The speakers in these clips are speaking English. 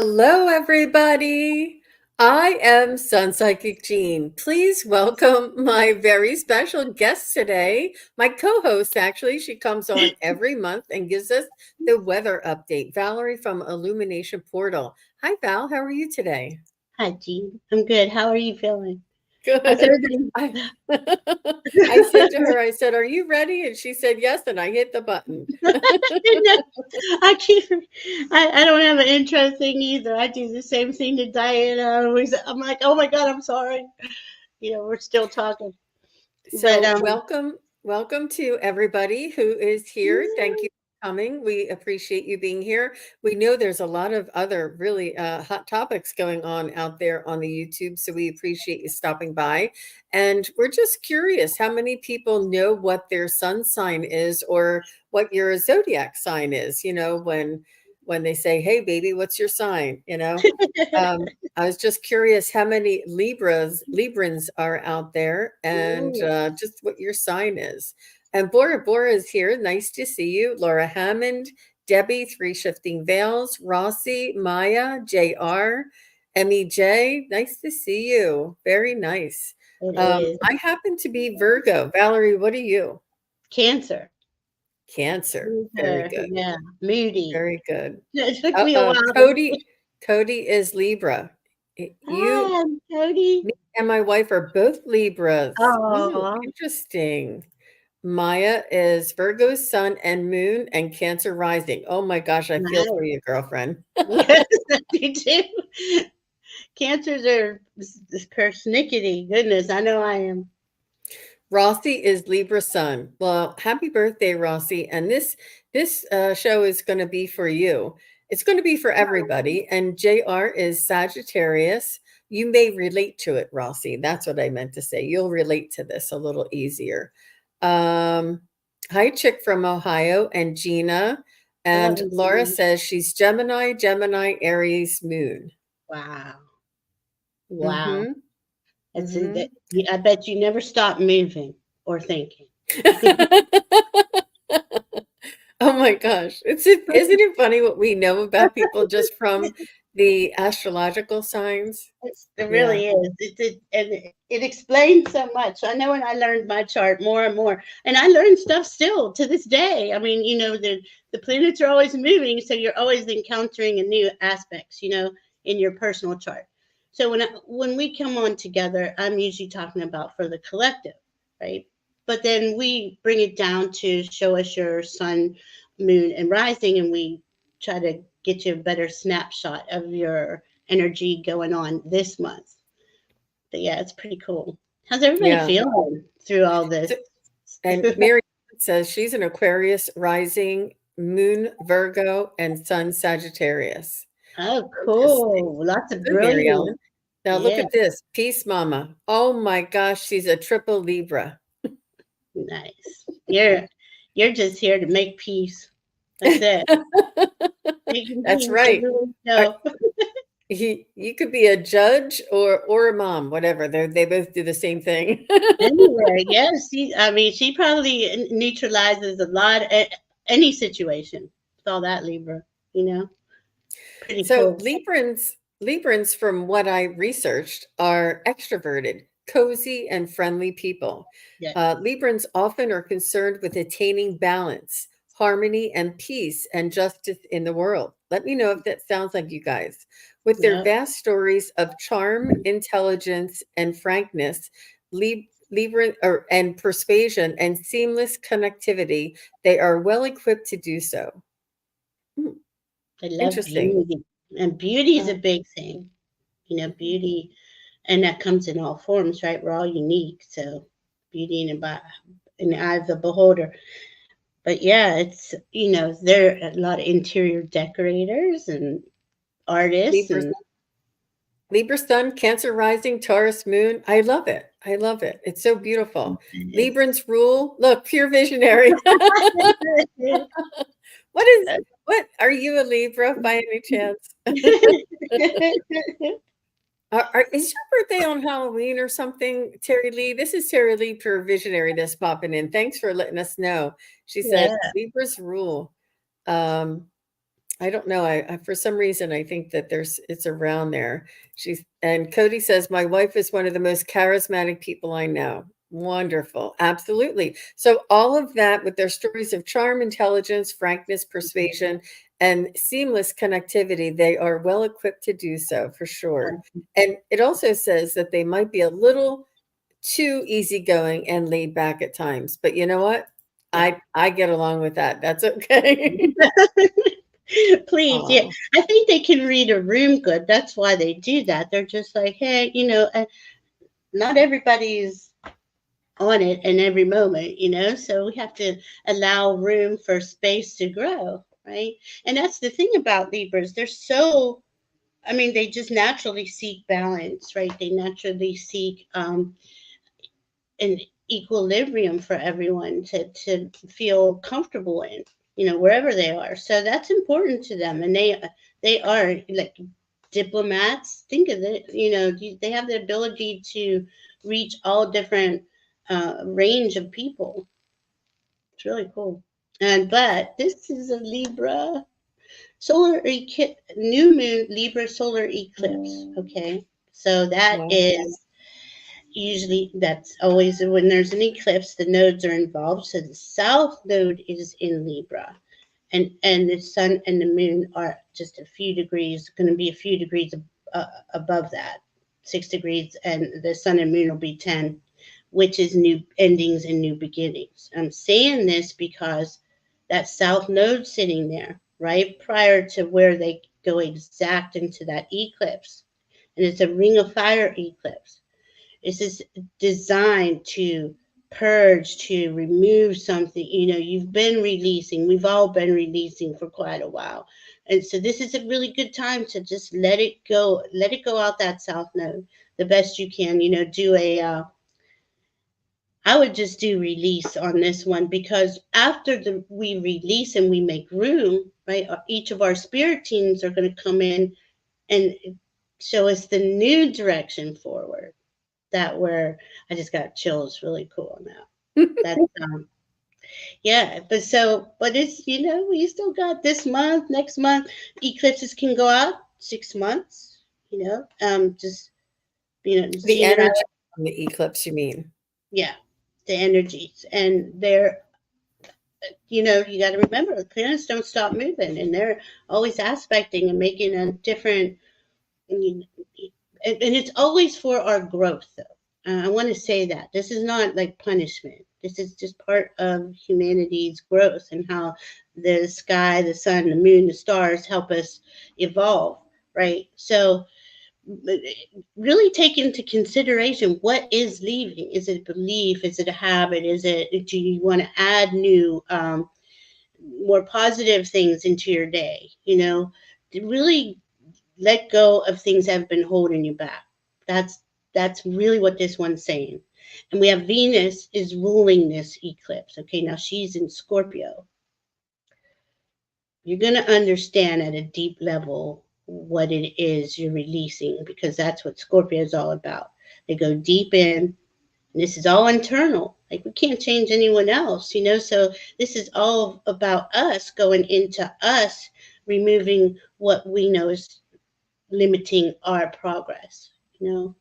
Hello, everybody. I am SUNPSYCHIC Jean. Please welcome my very special guest today, my co-host, actually. She comes on every month and gives us the weather update. Valerie from Illumination Portal. Hi, Val. How are you today? Hi, Jean. I'm good. How are you feeling? How's Good. everything? I, I said to her, I said, "Are you ready?" And she said, "Yes." And I hit the button. I keep. I don't have an intro thing either. I do the same thing to Diana. I'm like, oh my god, I'm sorry. We're still talking, but So welcome to everybody who is here. Thank you for coming. We appreciate you being here. We know there's a lot of other really hot topics going on out there on the YouTube, so we appreciate you stopping by. And we're just curious how many people know what their sun sign is or what your zodiac sign is, when they say, "Hey baby, what's your sign?" Um, I was just curious how many Librans are out there and Ooh, just what your sign is. And Bora is here. Nice to see you. Laura Hammond, Debbie, Three Shifting Veils, Rossi, Maya, JR, Emmy J. Nice to see you. Very nice. it is I happen to be Virgo. Valerie, what are you? Cancer. Cancer. Very Cancer. good. Yeah, moody. Very good. It took me a while to. Cody is Libra. You Hi, Cody. Me and my wife are both Libras. Oh, Interesting. Maya is Virgo's sun and moon and Cancer rising. Oh my gosh, I feel for nice. you, girlfriend. Yes, you do. Cancers are persnickety. Goodness, I know I am. Rossi is Libra sun. Well, happy birthday, Rossi. And this show is going to be for you. It's going to be for everybody. And JR is Sagittarius. You may relate to it, Rossi. That's what I meant to say. You'll relate to this a little easier. Um, Hi, Chick from Ohio and Gina. And Hello, Laura says she's Gemini, Aries, Moon. wow. Wow. Mm-hmm. That's Mm-hmm. I bet you never stop moving or thinking. Oh my gosh. Isn't it funny what we know about people just from the astrological signs? It Yeah. really is. And it explains so much. I know when I learned my chart more and more, and I learn stuff still to this day. I mean, the planets are always moving, so you're always encountering a new aspects, in your personal chart. So when we come on together, I'm usually talking about for the collective, right? But then we bring it down to show us your sun, moon, and rising, and we try to get you a better snapshot of your energy going on this month. But yeah, it's pretty cool. How's everybody Yeah. feeling through all this? So, and Mary says she's an Aquarius rising, moon Virgo, and sun Sagittarius. Oh, Interesting. cool. Lots of Good, Mary brilliance. Ellen. Now look Yeah, at this. Peace Mama. Oh my gosh, she's a triple Libra. nice. You're just here to make peace. That's it. Making That's peace right. everywhere you Uh, go. you could be a judge or a mom, whatever. They both do the same thing. Anyway, yes, she probably neutralizes a lot any situation. With all that Libra, you know, pretty So cool. Librans, from what I researched, are extroverted, cozy, and friendly people. Yeah. Librans often are concerned with attaining balance, harmony, and peace and justice in the world. Let me know if that sounds like you guys. With their Yep. vast stories of charm, intelligence, and frankness, Libran and persuasion and seamless connectivity, they are well equipped to do so. Hmm, I love interesting. beauty, and beauty is Uh, a big thing. Beauty, and that comes in all forms, right? We're all unique, so beauty in the eye of the beholder. But yeah, it's there are a lot of interior decorators and artists, Libra and Libra sun, Cancer rising, Taurus moon. I love it. I love it. It's so beautiful. it's Librans rule. Look, pure visionary. What is what are you a Libra by any chance? Is your birthday on Halloween or something, Terry Lee? This is Terry Lee, pure visionary, that's popping in. Thanks for letting us know. She said yeah. Libras rule. Um, I don't know. I for some reason I think that it's around there. And Cody says my wife is one of the most charismatic people I know. Wonderful. Absolutely. So all of that with their stories of charm, intelligence, frankness, persuasion, and seamless connectivity, they are well equipped to do so for sure. And it also says that they might be a little too easygoing and laid back at times. But you know what? Yeah. I get along with that. That's okay. Please, yeah. Oh. I think they can read a room good. That's why they do that. They're just like, hey, not everybody's on it in every moment. So we have to allow room for space to grow, right? And that's the thing about Libras. They just naturally seek balance, right? They naturally seek an equilibrium for everyone to feel comfortable in, wherever they are. So that's important to them, and they are like diplomats. Think of it, they have the ability to reach all different range of people. It's really cool. But this is a Libra solar eclipse, new moon Libra solar eclipse. Okay, so that Wow. is usually, that's always when there's an eclipse, the nodes are involved. So the south node is in Libra, and the sun and the moon are just a few degrees, going to be a few degrees above that, 6 degrees, and the sun and moon will be 10, which is new endings and new beginnings. I'm saying this because that south node sitting there right prior to where they go exact into that eclipse, and it's a ring of fire eclipse. This is designed to purge, to remove something. You've been releasing. We've all been releasing for quite a while. And so this is a really good time to just let it go. Let it go out that south node the best you can. I would just do release on this one, because after we release and we make room, right? Each of our spirit teams are going to come in and show us the new direction forward. I just got chills. Really cool on that. That's yeah. But it's, we still got this month, next month. Eclipses can go out 6 months. Just The Jean and I, energy on the eclipse, you mean? yeah, the energies, and they're, you got to remember the planets don't stop moving, and they're always aspecting and making a different. And it's always for our growth, though. I want to say that this is not like punishment. This is just part of humanity's growth, and how the sky, the sun, the moon, the stars help us evolve, right? So really take into consideration what is leaving. Is it a belief? Is it a habit? Do you want to add new, more positive things into your day? Really let go of things that have been holding you back. That's really what this one's saying. And we have Venus is ruling this eclipse. Okay, now she's in Scorpio. You're going to understand at a deep level what it is you're releasing, because that's what Scorpio is all about. They go deep in, and this is all internal. Like, we can't change anyone else. So this is all about us going into us, removing what we know is limiting our progress,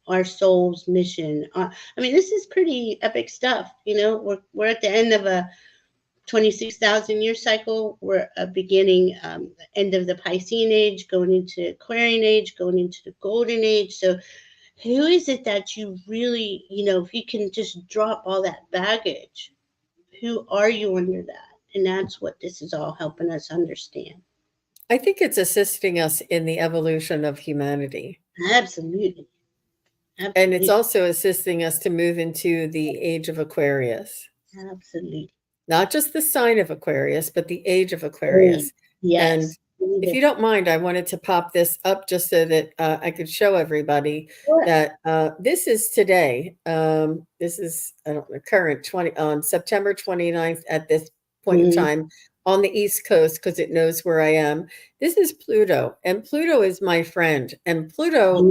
our soul's mission. This is pretty epic stuff. We're at the end of a 26,000 year cycle. We're beginning end of the Piscean age, going into Aquarian age, going into the Golden age. So who is it that you really, if you can just drop all that baggage, who are you under that? And that's what this is all helping us understand. I think it's assisting us in the evolution of humanity. Absolutely. And it's Absolutely. also assisting us to move into the age of Aquarius. Absolutely. Not just the sign of Aquarius, but the age of Mm, Aquarius. And yes. if you don't mind, I wanted to pop this up just so that I could show everybody Sure. that this is today. This is, I don't know, current 20 on September 29th at this point in Mm, time on the East Coast, because it knows where I am. This is Pluto, and Pluto is my friend. And Pluto, mm,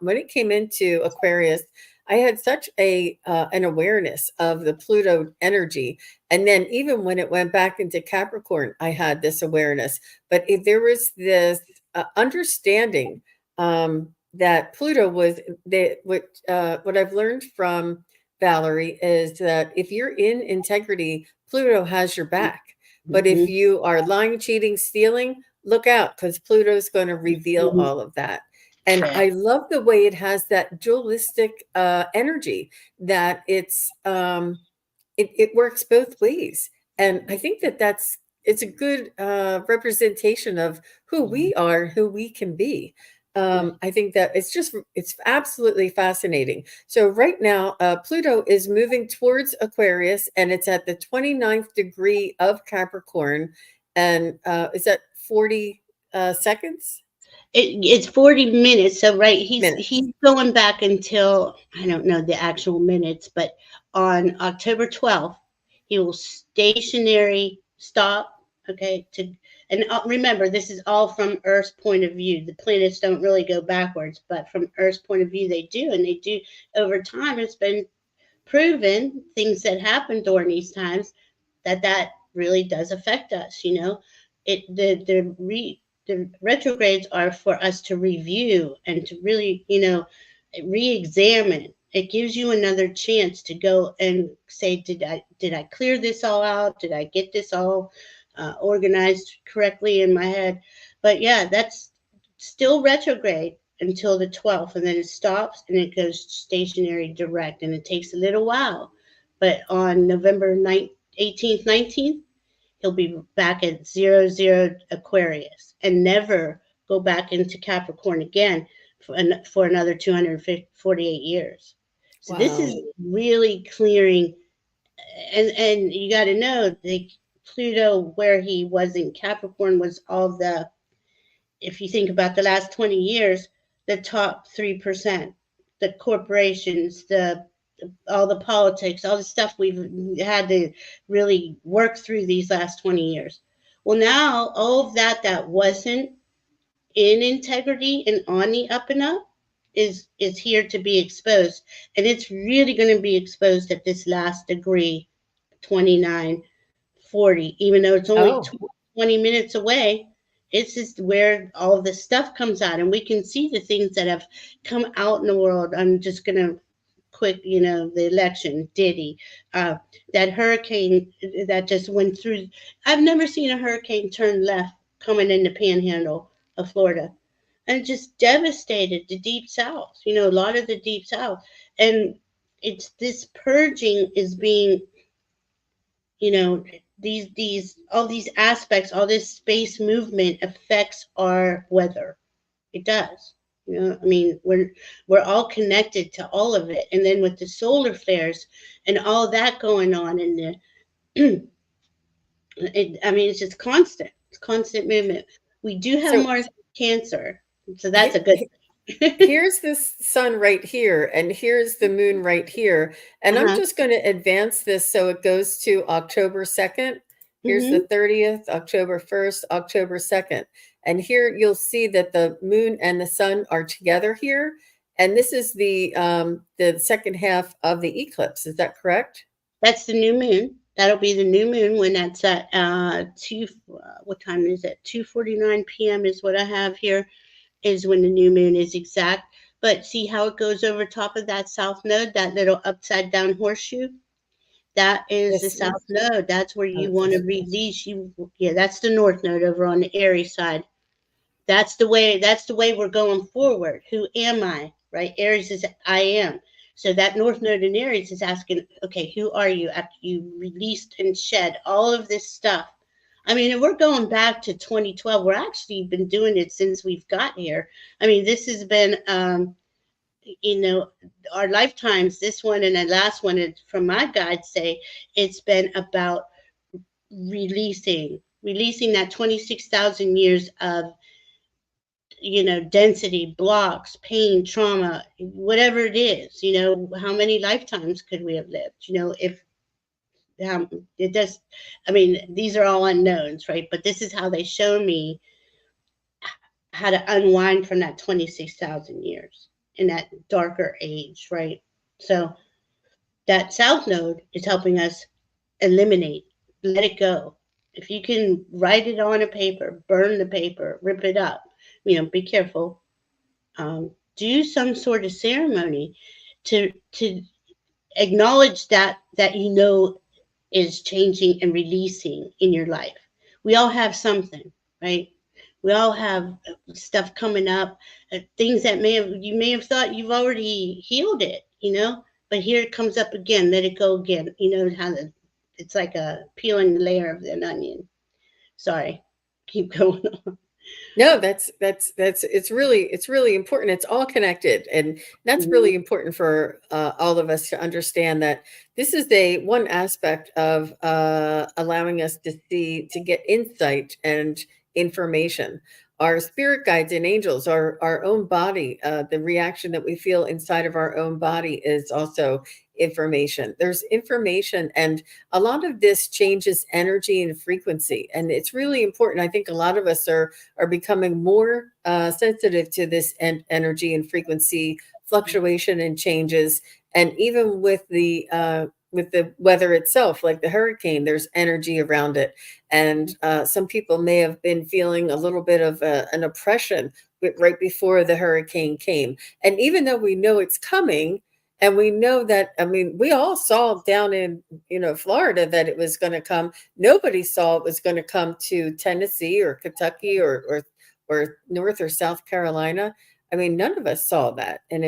when it came into Aquarius I had such a an awareness of the Pluto energy, and then even when it went back into Capricorn, I had this awareness. But if there was this understanding that Pluto was what I've learned from Valerie is that if you're in integrity, Pluto has your back. But if Mhm. you are lying, cheating, stealing, look out because Pluto's going to reveal Mhm. all of that. And Yeah. I love the way it has that dualistic energy that it works both ways. And I think that it's a good representation of who we are, who we can be. Yeah. I think that it's absolutely fascinating. So right now, Pluto is moving towards Aquarius and it's at the 29th degree of Capricorn. And is that 40 seconds? It's 40 minutes. So right, he's Minutes. going back until I don't know the actual minutes, but on October 12th, he will stationary stop. Okay, to and remember, this is all from Earth's point of view. The planets don't really go backwards, but from Earth's point of view, they do, and they do over time. It's been proven things that happen during these times that really does affect us. You know, the retrogrades are for us to review and to really, re-examine. It gives you another chance to go and say, did I clear this all out? Did I get this all organized correctly in my head? But yeah, that's still retrograde until the 12th, and then it stops and it goes stationary direct, and it takes a little while. But on November 18th, 19th, he'll be back at 00 Aquarius and never go back into Capricorn again for another 248 years. So this is Wow. really clearing, and you got to know the Pluto where he was in Capricorn was all the, if you think about the last 20 years, the top 3%, the corporations, the all the politics, all the stuff we've had to really work through these last 20 years. Well, now all of that wasn't in integrity and on the up and up is here to be exposed, and it's really going to be exposed at this last degree, 29 40, even though it's only Oh, 20 minutes away. It's just where all of this stuff comes out, and we can see the things that have come out in the world. I'm just going to quick, the election, Diddy, uh, that hurricane that just went through. I've never seen a hurricane turn left coming in the panhandle of Florida, and just devastated the deep south, a lot of the deep south. And it's this purging is being, you know these all these aspects, all this space movement affects our weather. It does. I mean, we're all connected to all of it, and then with the solar flares and all that going on, and I mean, it's just constant. It's constant movement. We do have so Mars Cancer, so that's a he- good thing. here's the sun right here, and here's the moon right here. And I'm Uh-huh. just going to advance this so it goes to October 2nd. Here's the Hmm. 30th, October 1st, October 2nd. And here you'll see that the moon and the sun are together here. And this is the second half of the eclipse. Is that correct? That's the new moon. That'll be the new moon when that's at what time is it? 2:49 p.m. is what I have here, is when the new moon is exact. But see how it goes over top of that south node, that little upside down horseshoe? That is the This south is, node. That's where oh, you it's want to this. release. Yeah, that's the north node over on the Aries side. That's the way we're going forward. Who am I? Right? Aries is I am. So that north node in Aries is asking, okay, who are you after you released and shed all of this stuff? I mean, and we're going back to 2012. We're actually been doing it since we've got here. I mean, this has been, you know, our lifetimes. This one and the last one, from my guides say, it's been about releasing that 26,000 years of, density, blocks, pain, trauma, whatever it is. How many lifetimes could we have lived? If it does, I mean, these are all unknowns, right? But this is how they show me how to unwind from that 26,000 years in that darker age, right? So that south node is helping us eliminate, let it go. If you can write it on a paper, burn the paper, rip it up, be careful. Do some sort of ceremony to acknowledge that is changing and releasing in your life. We all have something, right? We all have stuff coming up, things that you may have thought you've already healed it, but here it comes up again. Let it go again. You know how it's like a peeling the layer of an onion. Sorry, keep going on. No, that's it's really important. It's all connected, and that's Mhm. really important for all of us to understand that this is the one aspect of allowing us to get insight and information. Our spirit guides and angels, our own body, the reaction that we feel inside of our own body is also information. There's information, and a lot of this changes energy and frequency, and it's really important. I think a lot of us are becoming more sensitive to this energy and frequency fluctuation and changes. And even with the weather itself, like the hurricane, there's energy around it. And some people may have been feeling a little bit of an oppression right before the hurricane came. And even though we know it's coming, and we know that, I mean, we all saw down in, Florida that it was going to come. Nobody saw it was going to come to Tennessee or Kentucky or North or South Carolina. I mean, none of us saw that. And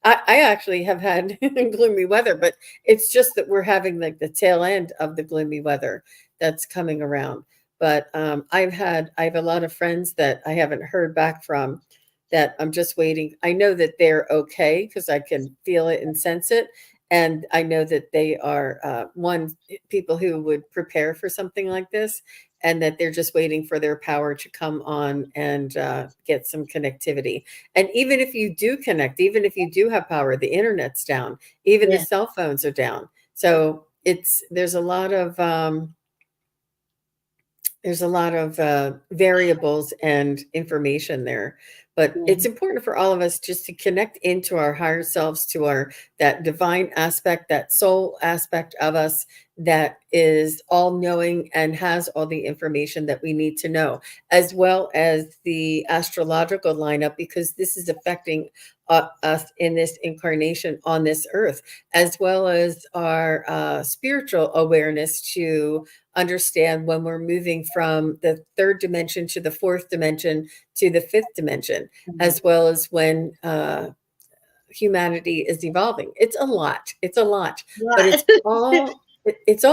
I actually have had gloomy weather, but it's just that we're having like the tail end of the gloomy weather that's coming around. But I have a lot of friends that I haven't heard back from, that I'm just waiting. I know that they're okay because I can feel it and sense it. And I know that they are people who would prepare for something like this, and that they're just waiting for their power to come on and get some connectivity. And even if you do connect, even if you do have power, the internet's down, even the Yeah, cell phones are down. So there's a lot of variables and information there, but yeah, it's important for all of us just to connect into our higher selves, to our that divine aspect, that soul aspect of us that is all knowing and has all the information that we need to know, as well as the astrological lineup, because this is affecting us in this incarnation on this earth, as well as our spiritual awareness to understand when we're moving from the third dimension to the fourth dimension to the fifth dimension, mhm. as well as when humanity is evolving. It's a lot. It's a lot, but Right. it's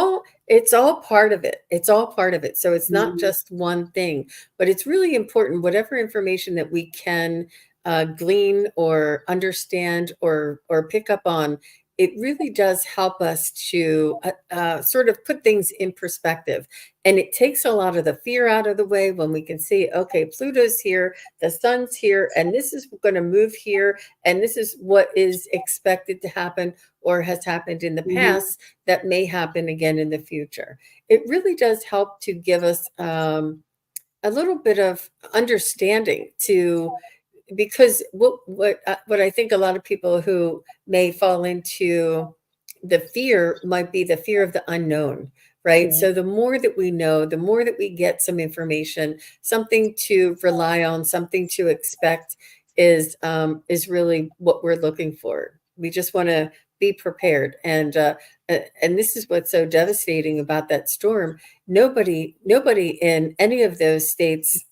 all part of it. It's all part of it. So it's not Mhm, just one thing, but it's really important. Whatever information that we can glean or understand or pick up on, it really does help us to sort of put things in perspective. And it takes a lot of the fear out of the way when we can see, okay, Pluto's here, the sun's here, and this is going to move here, and this is what is expected to happen or has happened in the mhm, past that may happen again in the future. It really does help to give us a little bit of understanding to, because what I think a lot of people who may fall into the fear might be the fear of the unknown, right? yeah, So the more that we know, the more that we get some information, something to rely on, something to expect is really what we're looking for. We just want to be prepared, and this is what's so devastating about that storm. Nobody in any of those states,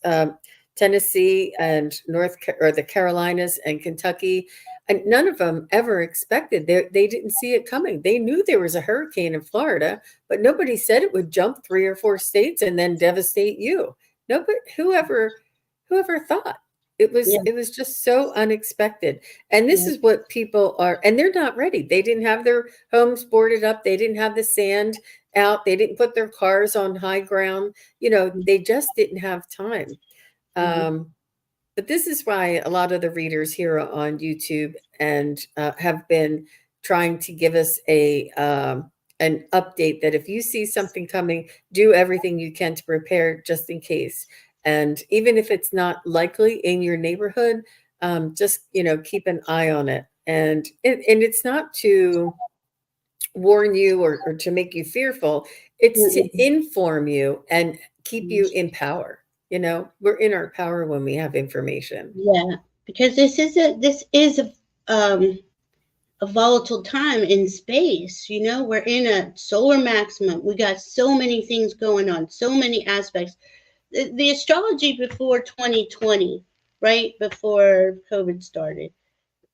Tennessee and or the Carolinas and Kentucky, and none of them ever expected. They didn't see it coming. They knew there was a hurricane in Florida, but nobody said it would jump 3 or 4 states and then devastate you. Nobody, whoever thought. yeah, It was just so unexpected. And this yeah, is what people are, and they're not ready. They didn't have their homes boarded up. They didn't have the sand out. They didn't put their cars on high ground. They just didn't have time. mhm, Um, but this is why a lot of the readers here on YouTube and have been trying to give us an update that if you see something coming, do everything you can to prepare just in case. And even if it's not likely in your neighborhood, just keep an eye on it. And it's not to warn you or to make you fearful. It's to Mm-mm. inform you and keep you in power. You know, we're in our power when we have information. Yeah, because this is a volatile time in space. You know, we're in a solar maximum. We got so many things going on, so many aspects. The astrology before 2020, right before COVID started,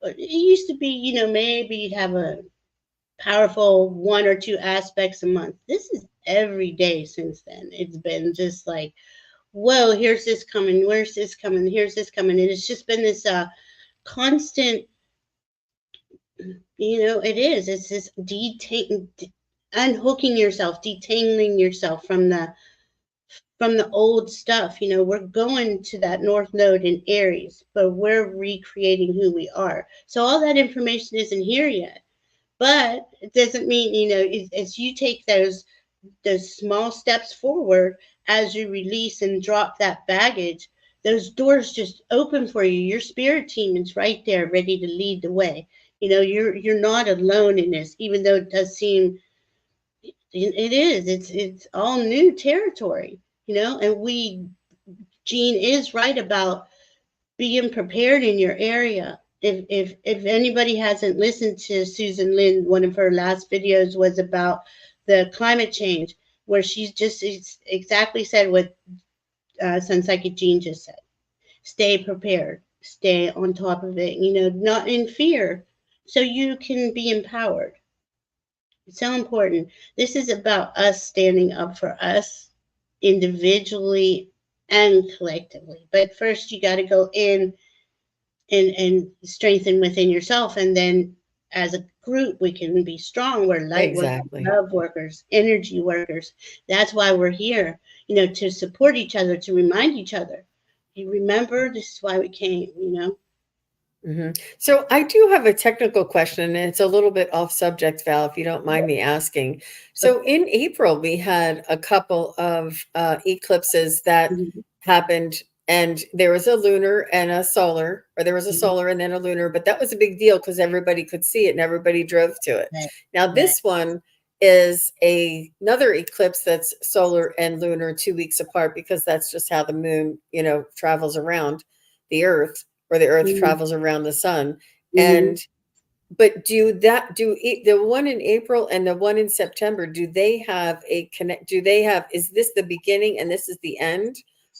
it used to be, you know, maybe you'd have a powerful one or two aspects a month. This is every day since then. It's been just like, whoa, here's this coming, where's this coming, here's this coming. And it's just been this constant, you know, it is. It's this unhooking yourself, detangling yourself from the old stuff. You know, we're going to that North Node in Aries, but we're recreating who we are. So all that information isn't here yet. But it doesn't mean, you know, as you take those small steps forward, as you release and drop that baggage, those doors just open for you. Your spirit team is right there ready to lead the way. You know, you're not alone in this, even though it does seem it is. It's all new territory, you know, and Jean is right about being prepared in your area. If anybody hasn't listened to Susan Lynn, one of her last videos was about the climate change, where she's just exactly said what Sun Psychic Jean just said. Stay prepared, stay on top of it, you know, not in fear, so you can be empowered. It's so important. This is about us standing up for us individually and collectively. But first, you got to go in and strengthen within yourself. And then as a group, we can be strong. We're light workers, Exactly. love workers, energy workers. That's why we're here, you know, to support each other, to remind each other. You remember, this is why we came, you know. So I do have a technical question, and it's a little bit off subject, Val, if you don't mind me asking. So in April, we had a couple of eclipses that Mhm. happened, and there was a lunar and a solar, or there was a Mhm. solar and then a lunar, but that was a big deal because everybody could see it and everybody drove to it. Right, Now right. this one is another eclipse that's solar and lunar 2 weeks apart because that's just how the moon, you know, travels around the earth, or the earth Mhm. travels around the sun. Mhm. And but the one in April and the one in September, do they have a connect, do they have, is this the beginning and this is the end,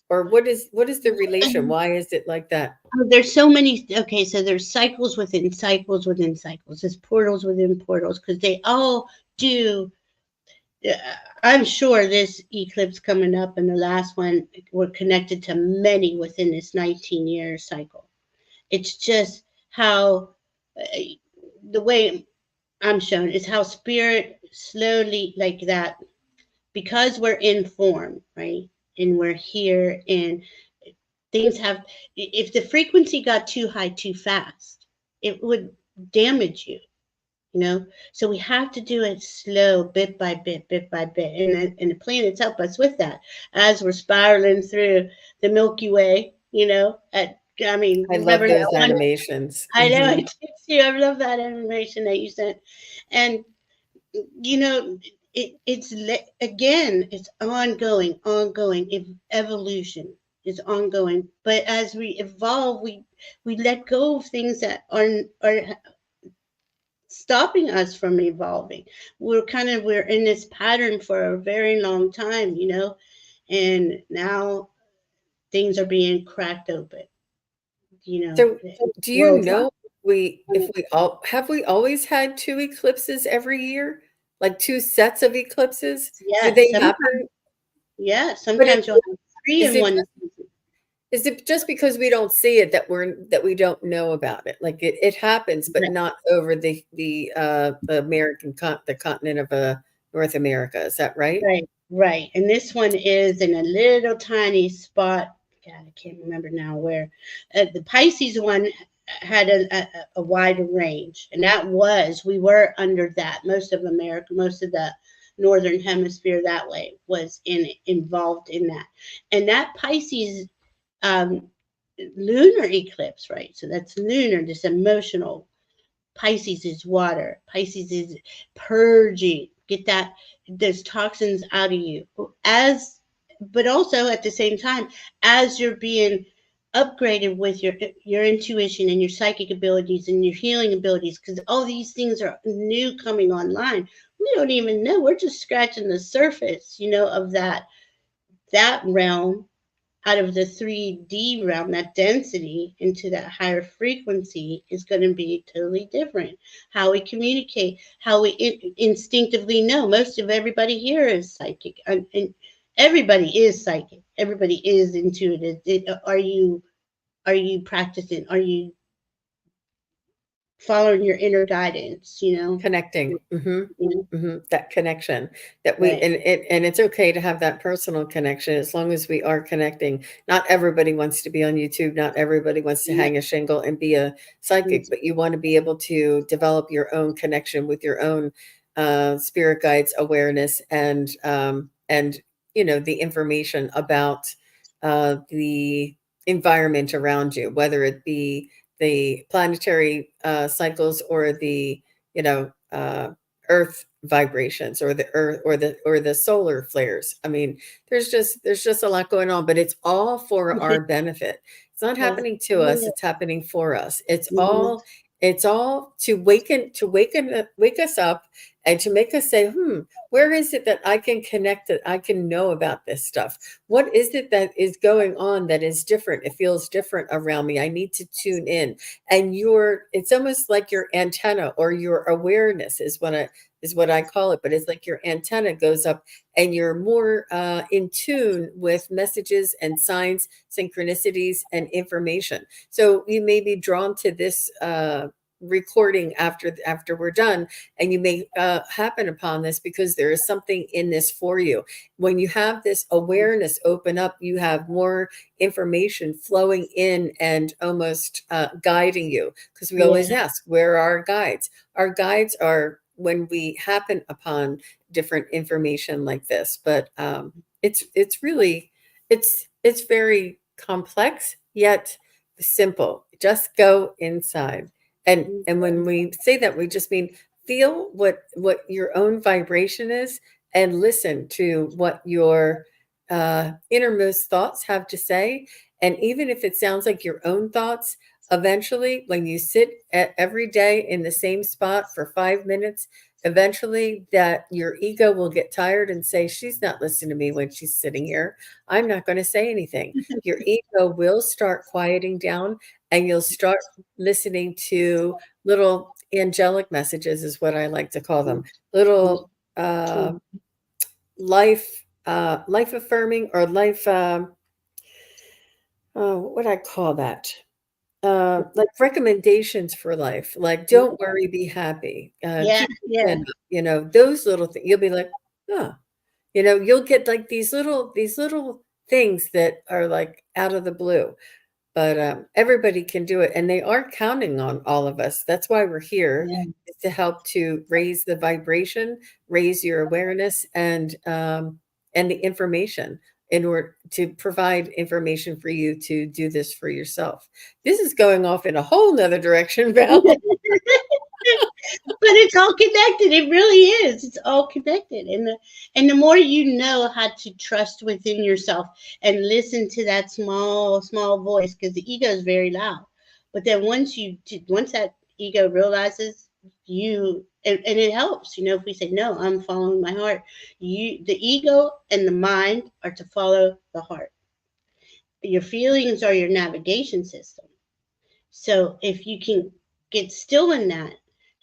or what is the relation? Why is it like that? Oh, there's so many. Okay, so there's cycles within cycles within cycles. There's portals within portals because they all do. uh, I'm sure this eclipse coming up and the last one were connected to many within this 19-year cycle. It's just how the way I'm shown is how spirit slowly, like that, because we're in form, right? And we're here, and things have, if the frequency got too high too fast, it would damage you, you know. So we have to do it slow, bit by bit, and the planets help us with that as we're spiraling through the Milky Way, you know. I mean, I love remember that those one? animations. I know, I did too. I love that animation that you sent. And you know, again, it's evolution is ongoing. But as we evolve, we let go of things that are stopping us from evolving. We're in this pattern for a very long time, you know, and now things are being cracked open, you know, So do you worldwide. know, we always had two eclipses every year, like two sets of eclipses? Do Yes, they sometimes, happen? yeah, But sometimes you'll have three is in it one season. Is it just because we don't see it that we don't know about it? Like it happens, but not over the the continent of North America. Is that right? Right, right. And this one is in a little tiny spot. God, I can't remember now where. The Pisces one had a wider range, and we were under that. Most of America, most of the northern hemisphere that way was involved in that. And that Pisces um, lunar eclipse, right? So that's lunar, this emotional. Pisces is water. Pisces is purging. Get those toxins out of you. But also at the same time, as you're being upgraded with your intuition and your psychic abilities and your healing abilities, because all these things are new coming online. We don't even know. We're just scratching the surface, of that realm, out of the 3D realm. That density into that higher frequency is going to be totally different. How we communicate, how we instinctively know. Most of everybody here is psychic, and everybody is psychic. Everybody is intuitive. Are you practicing? Are you following your inner guidance? Connecting. That connection that we Right. and it's okay to have that personal connection as long as we are connecting. Not everybody wants to be on YouTube. Not everybody wants to hang a shingle and be a psychic, but you want to be able to develop your own connection with your own spirit guides, awareness, and the information about the environment around you, whether it be the planetary cycles or the you know earth vibrations or the earth or the solar flares. I mean, there's just a lot going on, but it's all for our benefit. It's not Yes. happening to us, it's happening for us. it's Mhm. all it's all wake us up and to make us say, where is it that I can connect, that I can know about this stuff? What is it that is going on that is different? It feels different around me. I need to tune in. And it's almost like your antenna or your awareness is what I call it, but it's like your antenna goes up and you're more in tune with messages and signs, synchronicities, and information. So you may be drawn to this recording after we're done, and you may happen upon this because there is something in this for you. When you have this awareness open up, you have more information flowing in and almost guiding you, because we always Yeah. ask, where are our guides? Our guides are when we happen upon different information like this. But it's really it's very complex yet simple. Just go inside. And when we say that, we just mean feel what your own vibration is, and listen to what your innermost thoughts have to say. And even if it sounds like your own thoughts, eventually, when you sit every day in the same spot for 5 minutes, eventually that your ego will get tired and say, she's not listening to me when she's sitting here. I'm not going to say anything. Your ego will start quieting down, and you'll start listening to little angelic messages, is what I like to call them. Little life affirming, or life what would I call that? Like recommendations for life, like don't worry, be happy, Yeah. keep your Yeah. chin up, those little things. You'll be like, huh. You'll get like these little things that are like out of the blue. But everybody can do it, and they are counting on all of us. That's why we're here, Yeah. is to help to raise the vibration, raise your awareness, and the information, in order to provide information for you to do this for yourself. This is going off in a whole nother direction, Val. But it's all connected. It really is. It's all connected. And the more you know how to trust within yourself and listen to that small voice, because the ego is very loud. But then once that ego realizes you, and it helps, if we say no, I'm following my heart. The ego and the mind are to follow the heart. Your feelings are your navigation system. So if you can get still in that,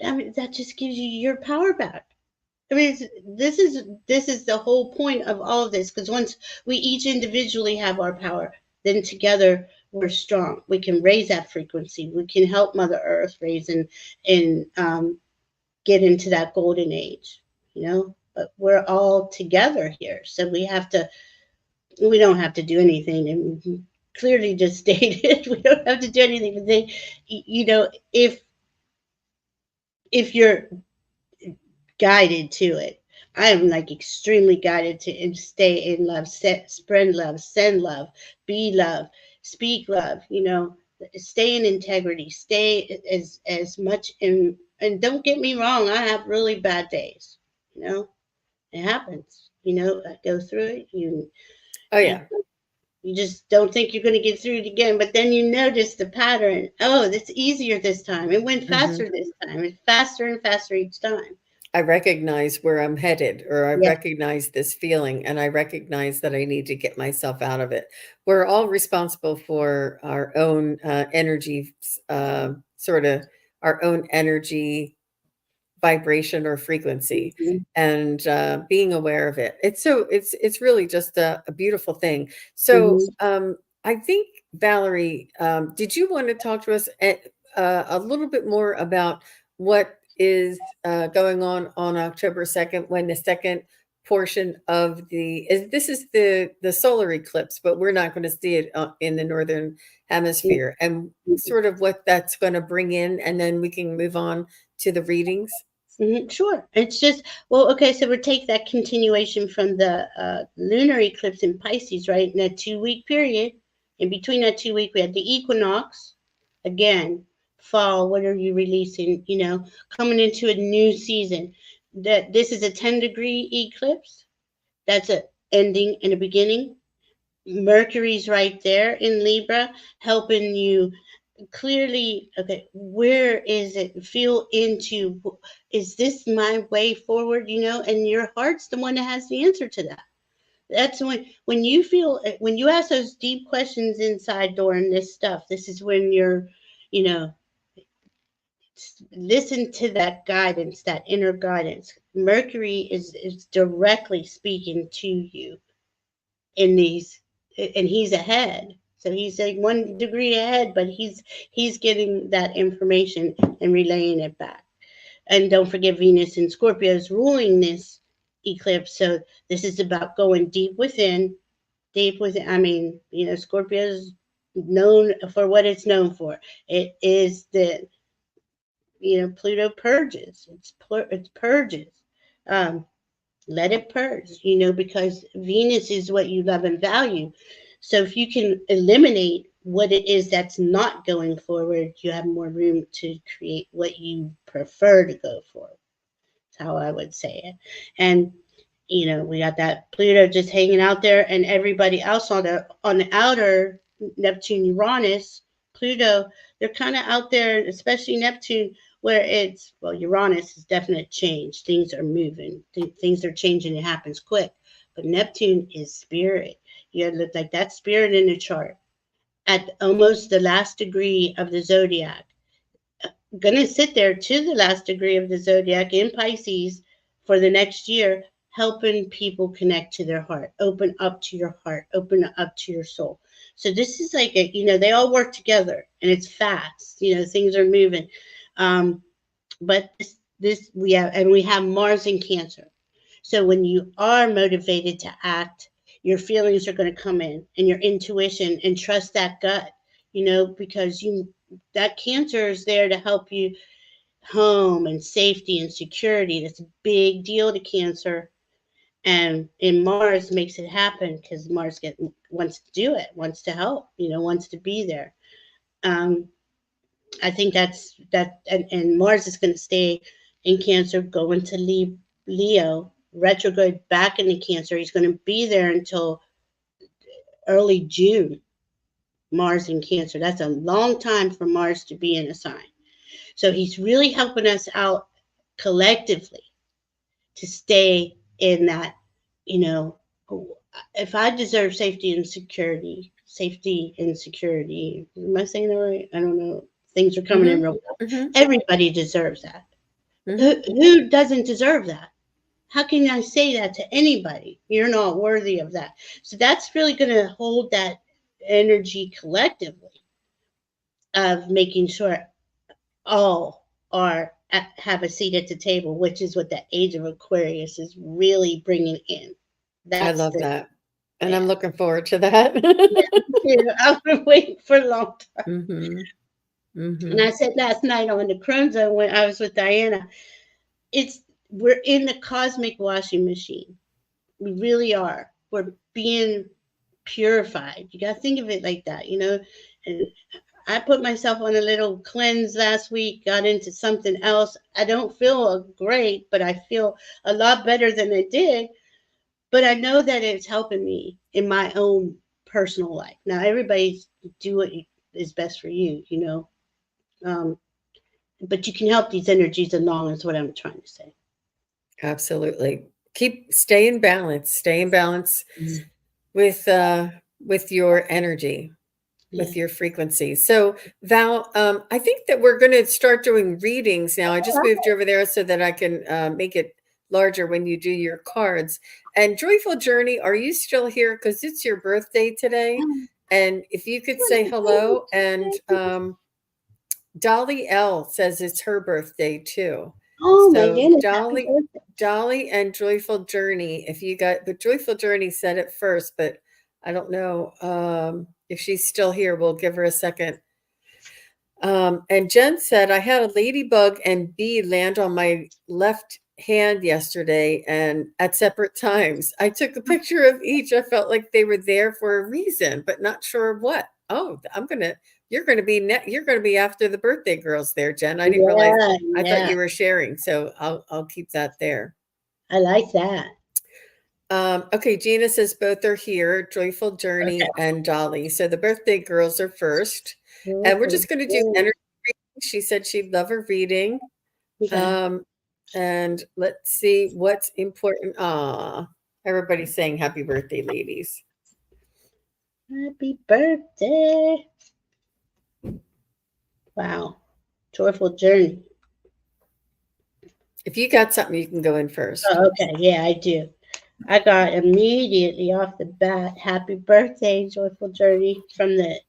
I mean, that just gives you your power back. I mean, this is the whole point of all of this. Because once we each individually have our power, then together we're strong. We can raise that frequency. We can help Mother Earth raise and get into that golden age. But we're all together here, so we have to. We don't have to do anything, and clearly just stated we don't have to do anything. But if you're guided to it. I am like extremely guided to stay in love, spread love, send love, be love, speak love. Stay in integrity, stay as much And don't get me wrong, I have really bad days. You know, it happens. You know, I go through it. Oh You yeah. you just don't think you're going to get through it again, but then you notice the pattern. Oh, it's easier this time. It went Hmm. faster this time. It's faster and faster each time. I recognize where I'm headed, or I Yeah. recognize this feeling, and I recognize that I need to get myself out of it. We're all responsible for our own energy, sort of our own energy vibration or frequency, Mhm. and being aware of it. It's really just a beautiful thing. So Mhm. I think Valerie, did you want to talk to us a little bit more about what is going on October 2nd, when the second portion of this is the solar eclipse, but we're not going to see it in the northern hemisphere, and sort of what that's going to bring in, and then we can move on to the readings. Sure. It's just, well, okay, so we take that continuation from the lunar eclipse in Pisces, right? In that 2 week period. In between that 2 week, we had the equinox. Again, fall, what are you releasing? You know, coming into a new season. That this is a 10-degree eclipse. That's a ending and a beginning. Mercury's right there in Libra, helping you clearly, okay, where is it, feel into, is this my way forward, you know, and your heart's the one that has the answer to that. That's when you feel, when you ask those deep questions inside during this stuff, this is when you're, you know, listen to that guidance, that inner guidance. Mercury is directly speaking to you in these, and he's ahead, so he's like 1 degree ahead, but he's getting that information and relaying it back. And don't forget, Venus in Scorpio is ruling this eclipse, so this is about going deep within. I mean, you know, Scorpio is known for what it's known for. It is the, you know, Pluto purges. It's purges. um let it purge, you know, because Venus is what you love and value. So if you can eliminate what it is that's not going forward, you have more room to create what you prefer to go for. That's how I would say it. And you know, we got that Pluto just hanging out there, and everybody else on the outer, Neptune, Uranus, Pluto, they're kind of out there, especially Neptune, where it's, well, Uranus is definite change. Things are moving, things are changing. It happens quick. But Neptune is spirit. You look like that spirit in the chart at almost the last degree of the zodiac, gonna sit there to the last degree of the zodiac in Pisces for the next year, helping people connect to their heart, open up to your heart, open up to your soul. So this is like a, you know, they all work together, and it's fast. You know, things are moving. Um, but this we have Mars in Cancer. So when you are motivated to act, your feelings are going to come in, and your intuition, and trust that gut, you know, because you, that Cancer is there to help you home and safety and security. That's a big deal to Cancer. And in Mars makes it happen because wants to do it, wants to help, you know, wants to be there. Um, I think and Mars is going to stay in Cancer, go into Leo, retrograde back into Cancer. He's going to be there until early June. Mars in Cancer. That's a long time for Mars to be in a sign. So he's really helping us out collectively to stay in that, you know, if I deserve safety and security, am I saying that right? I don't know. Things are coming in Hmm. real well. Hmm. Everybody deserves that. Hmm. Who doesn't deserve that? How can I say that to anybody? You're not worthy of that. So that's really going to hold that energy collectively of making sure all have a seat at the table, which is what the age of Aquarius is really bringing in. I That's love the, that, and I'm yeah, looking forward to that. yeah. Me too. I've been waiting for a long time. Hmm. And Hmm. I said last night on the Chrome Zone when I was with Diana, it's we're in the cosmic washing machine. We really are. We're being purified. You got to think of it like that, you know. And I put myself on a little cleanse last week, got into something else. I don't feel great, but I feel a lot better than I did. But I know that it's helping me in my own personal life. Now, everybody's do what is best for you, you know. Um, but you can help these energies along, is what I'm trying to say. Absolutely. Stay in balance. Stay in balance Mm. with your energy, Yeah. with your frequency. So Val, I think that we're going to start doing readings now. I just moved you over there so that I can make it larger when you do your cards. And Joyful Journey, are you still here? Because it's your birthday today. And if you could say hello. And Dolly L says it's her birthday too. Oh my So goodness! Happy birthday. Dolly and Joyful Journey, if you got, but Joyful Journey said it first, but I don't know if she's still here. We'll give her a second. And Jen said, I had a ladybug and bee land on my left hand yesterday and at separate times. I took a picture of each. I felt like they were there for a reason, but not sure what. Oh, you're going to be after the birthday girls there, Jen. I didn't realize, Yeah, I thought yeah. you were sharing. So I'll keep that there. I like that. Okay, Gina says both are here, Joyful Journey Okay. and Dolly. So the birthday girls are first. And we're Joyful just going to do Journey. energy reading. She said she'd love a reading. Okay. Um, and let's see what's important. Everybody's saying happy birthday, ladies. Happy birthday. Wow. Joyful Journey. If you got something, you can go in first. Oh, okay. Yeah, I do. I got immediately off the bat, happy birthday, Joyful Journey, from the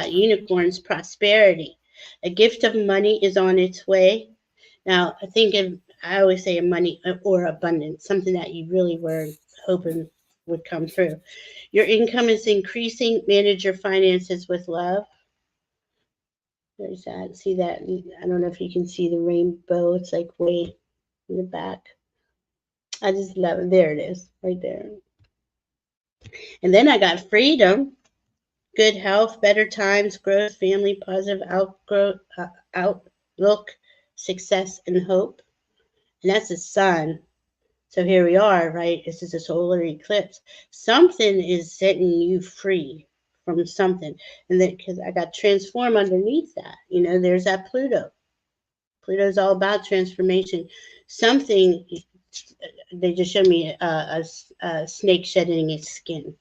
unicorn's prosperity. A gift of money is on its way. Now, I always say a money or abundance, something that you really were hoping would come through. Your income is increasing. Manage your finances with love. There's that. See that? I don't know if you can see the rainbow. It's like way in the back. I just love it. There it is, right there. And then I got freedom, good health, better times, growth, family, positive outlook, success, and hope. And that's the sun. So here we are, right? This is a solar eclipse. Something is setting you free from something. And then, because I got transform underneath that, there's that Pluto. Pluto's all about transformation. Something, they just showed me a snake shedding its skin,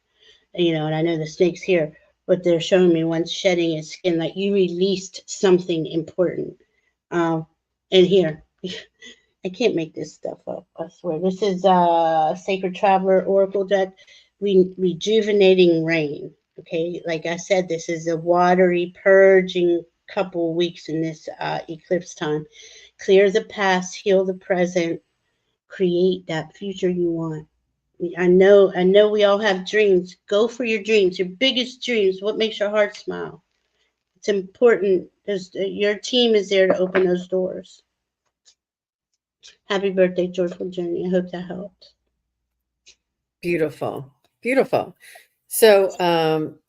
and I know the snake's here, but they're showing me one shedding its skin, like you released something important. And here, I can't make this stuff up, I swear. This is Sacred Traveler Oracle deck, rejuvenating rain. Okay, like I said, this is a watery, purging couple weeks in this eclipse time. Clear the past, heal the present, create that future you want. I know we all have dreams. Go for your dreams, your biggest dreams. What makes your heart smile? It's important. Your team is there to open those doors. Happy birthday, Joyful Journey. I hope that helped. Beautiful. Beautiful. So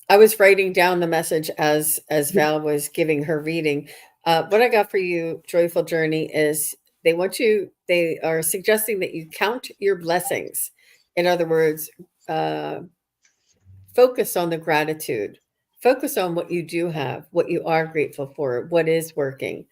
I was writing down the message as Val was giving her reading. What I got for you, Joyful Journey, is they are suggesting that you count your blessings. In other words, focus on the gratitude. Focus on what you do have, what you are grateful for, what is working.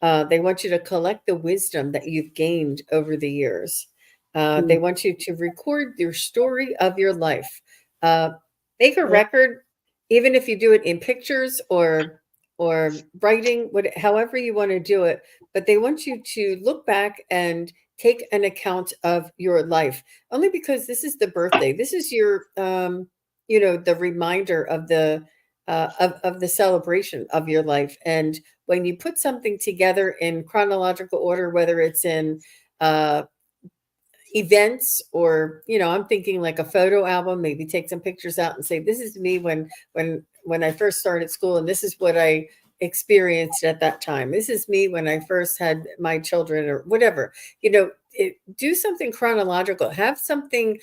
They want you to collect the wisdom that you've gained over the years. They want you to record your story of your life. Uh, Make a record, even if you do it in pictures or writing, however you want to do it. But they want you to look back and take an account of your life. Only because this is the birthday. This is your the reminder of the celebration of your life. And when you put something together in chronological order, whether it's in events or I'm thinking like a photo album, maybe take some pictures out and say, this is me when I first started school, and this is what I experienced at that time. This is me when I first had my children, or whatever. do something chronological, have something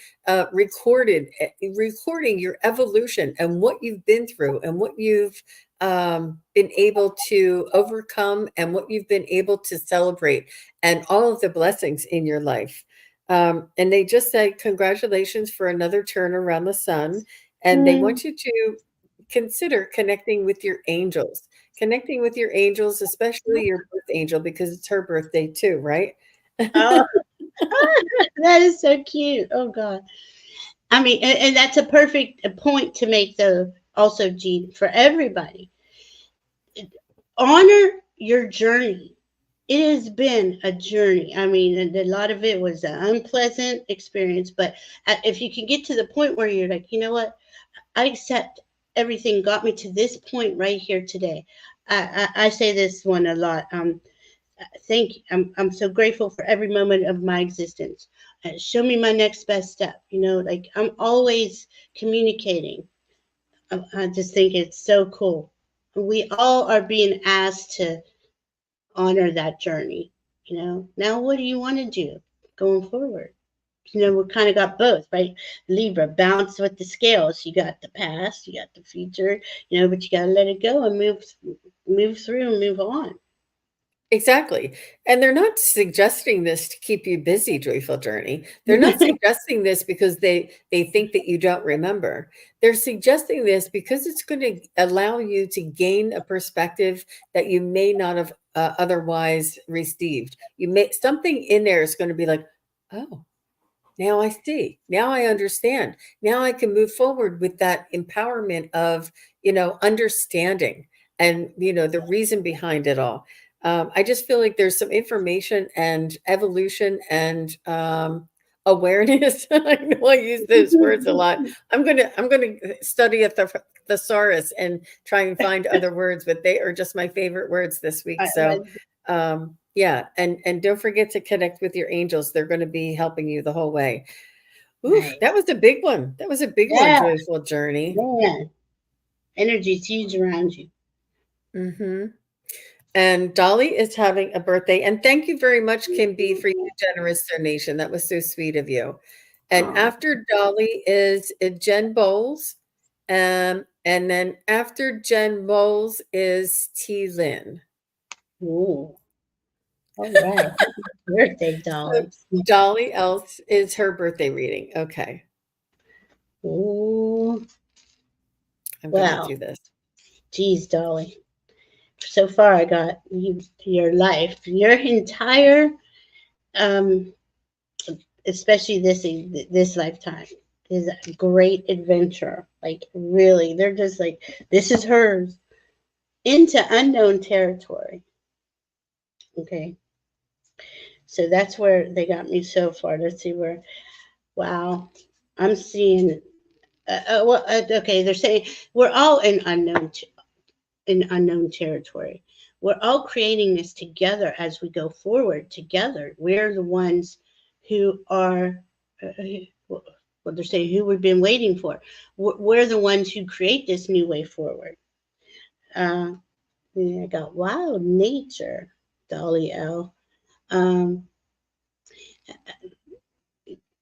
recorded, recording your evolution and what you've been through and what you've been able to overcome and what you've been able to celebrate and all of the blessings in your life. And they just say, congratulations for another turn around the sun. And they Mm. want you to consider connecting with your angels, especially your birth angel, because it's her birthday too, right? Oh, that is so cute. Oh God. I mean, and that's a perfect point to make, though, also, Jean, for everybody. Honor your journey. It has been a journey. I mean, and a lot of it was an unpleasant experience, but if you can get to the point where you're like, you know what, I accept everything got me to this point right here today. I say this one a lot. Thank you. I'm so grateful for every moment of my existence. Show me my next best step. You know, like I'm always communicating. I just think it's so cool. We all are being asked to honor that journey. You know, now what do you want to do going forward? You know, we kind of got both, right? Libra, bounce with the scales. You got the past, you got the future, you know, but you got to let it go and move through and move on. Exactly. And they're not suggesting this to keep you busy, Joyful Journey. They're not suggesting this because they think that you don't remember. They're suggesting this because it's going to allow you to gain a perspective that you may not have otherwise received. You may something in there is going to be like, oh, now I see. Now I understand. Now I can move forward with that empowerment of, understanding and, the reason behind it all. I just feel like there's some information and evolution and awareness. I know I use those words a lot. I'm gonna study a thesaurus and try and find other words, but they are just my favorite words this week. So yeah, and don't forget to connect with your angels. They're going to be helping you the whole way. Oof, that Nice. was a big one. That was a big one, Yeah, Joyful Journey. man. Energy's huge around you. Hmm. And Dolly is having a birthday. And thank you very much, Kim B, for your generous donation. That was so sweet of you. And Oh, after Dolly is Jen Bowles. And then after Jen Bowles is T. Lynn. ooh. All right. Happy birthday, So Dolly. Dolly else is her birthday reading. Okay. Ooh. I'm going to do Wow. this. Geez, Dolly. So far, I got you, your life, your entire, um, especially this lifetime, is a great adventure. Like really, they're just like this is hers into unknown territory. Okay, so that's where they got me so far. Let's see where. Wow, I'm seeing. Okay, they're saying we're all in unknown territory. We're all creating this together as we go forward together. We're the ones who are, what they're saying, who we've been waiting for. We're the ones who create this new way forward. Uh, and I got wild nature, Dolly L. Um,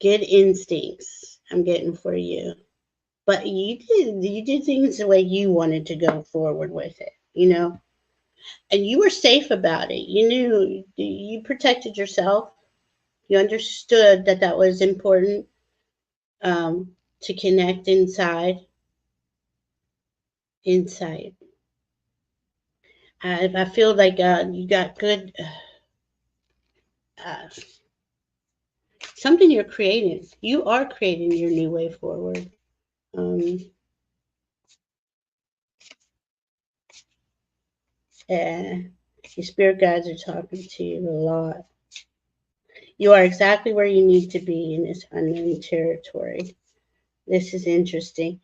good instincts. I'm getting for you, but you did things the way you wanted to go forward with it. You know, and you were safe about it. You knew you protected yourself. You understood that that was important, to connect inside. I feel like you got good, uh, something you're creating. You are creating your new way forward. Um, and your spirit guides are talking to you a lot. You are exactly where you need to be in this unknown territory. This is interesting.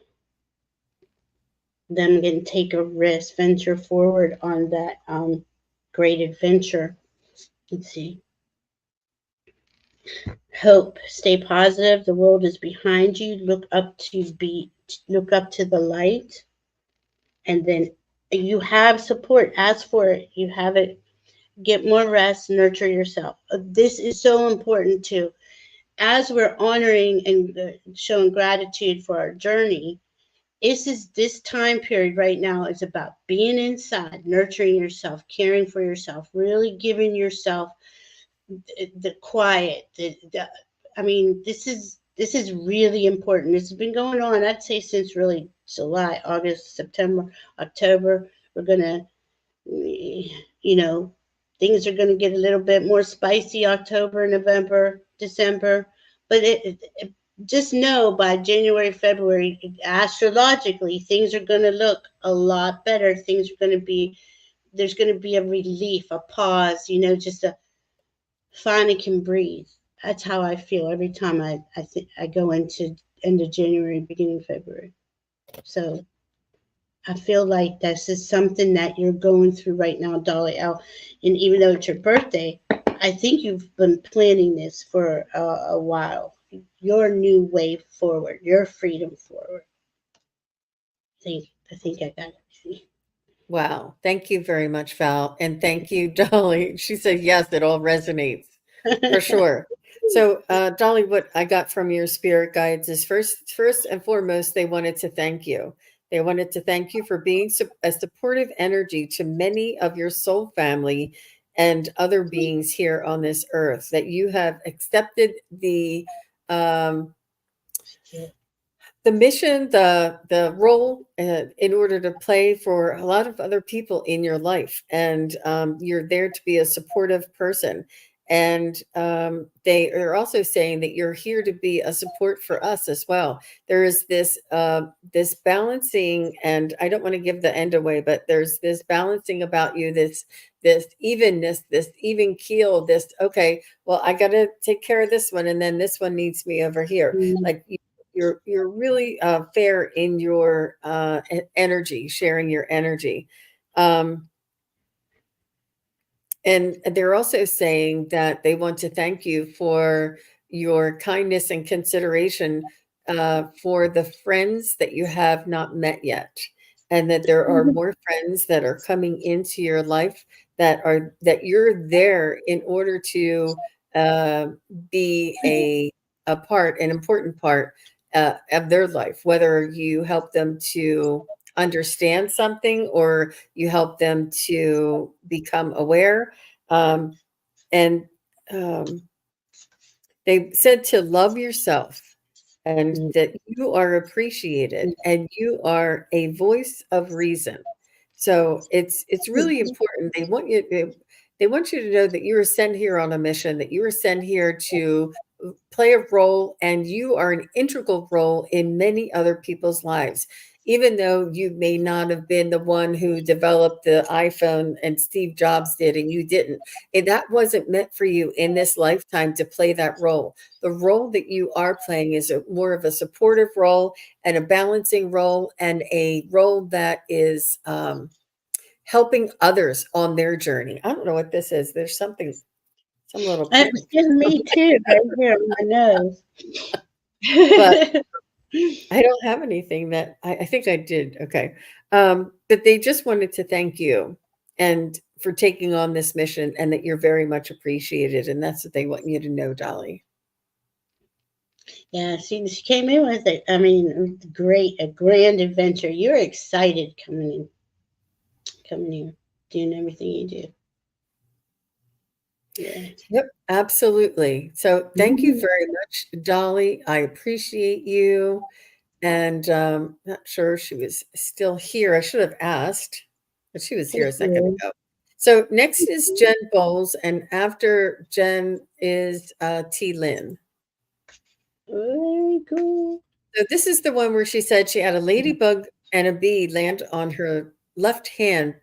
Them going to take a risk, venture forward on that great adventure. Let's see. Hope, stay positive. The world is behind you. Look up to the light, and then you have support. Ask for it. You have it. get more rest, nurture yourself. This is so important too. As we're honoring and showing gratitude for our journey, this time period right now is about being inside, nurturing yourself, caring for yourself, really giving yourself the quiet. I mean, this is really important. It's been going on, I'd say, since really July, August, September, October. We're gonna, you know, things are gonna get a little bit more spicy October, November, December, but just know by January, February, astrologically, things are gonna look a lot better. Things are gonna be There's gonna be a relief, a pause, just a finally can breathe. That's how I feel every time I think I go into end of January, beginning of February. So I feel like this is something that you're going through right now, Dolly L. And even though it's your birthday, I think you've been planning this for a while. Your new way forward, your freedom forward. I think I got it. Wow. Thank you very much, Val. And thank you, Dolly. She said, yes, it all resonates for sure. So, Dolly, what I got from your spirit guides is first and foremost, they wanted to thank you. They wanted to thank you for being a supportive energy to many of your soul family and other beings here on this earth, that you have accepted um, the mission, the role in order to play for a lot of other people in your life, and you're there to be a supportive person. And they are also saying that you're here to be a support for us as well. There is this balancing, and I don't want to give the end away, but there's this balancing about you, this evenness, this even keel, this okay. Well, I got to take care of this one, and then this one needs me over here. Like you're really fair in your energy, sharing your energy. Um, and they're also saying that they want to thank you for your kindness and consideration for the friends that you have not met yet, and that there are more friends that are coming into your life that you're there in order to uh, be an important part of their life, whether you help them to understand something or you help them to become aware. Um, and they said to love yourself and that you are appreciated and you are a voice of reason. So it's really important. They want you to know that you were sent here on a mission, that you were sent here to play a role, and you are an integral role in many other people's lives. Even though you may not have been the one who developed the iPhone and Steve Jobs did, and you didn't, and that wasn't meant for you in this lifetime to play that role. The role that you are playing is more of a supportive role and a balancing role, and a role that is helping others on their journey. I don't know what this is. There's some little It pink, was just me too, right here on my nose. but I don't have anything that I think I did. Okay. But they just wanted to thank you and for taking on this mission, and that you're very much appreciated. And that's what they want you to know, Dolly. Yeah, she came in with it. I mean, a grand adventure. You're excited coming here, doing everything you do. Yeah. Yep, absolutely. So thank you very much, Dolly. I appreciate you. And not sure she was still here. I should have asked, but she was here a second ago. So next is Jen Bowles, and after Jen is T. Lynn. Very cool. So this is the one where she said she had a ladybug and a bee land on her left hand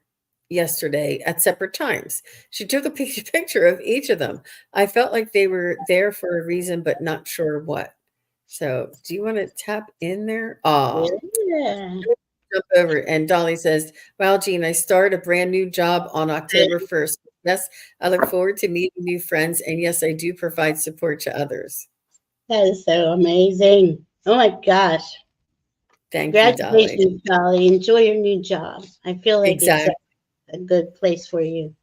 yesterday at separate times. She took a picture of each of them. I felt like they were there for a reason, but not sure what. So do you want to tap in there? Oh, Yeah. jump over. And Dolly says, "Wow, Jean, I start a brand new job on October 1st. Yes, I look forward to meeting new friends. And yes, I do provide support to others." That is so amazing. Oh my gosh. Thank you, Dolly. Congratulations, Dolly. Enjoy your new job. I feel like it's Exactly. a good place for you.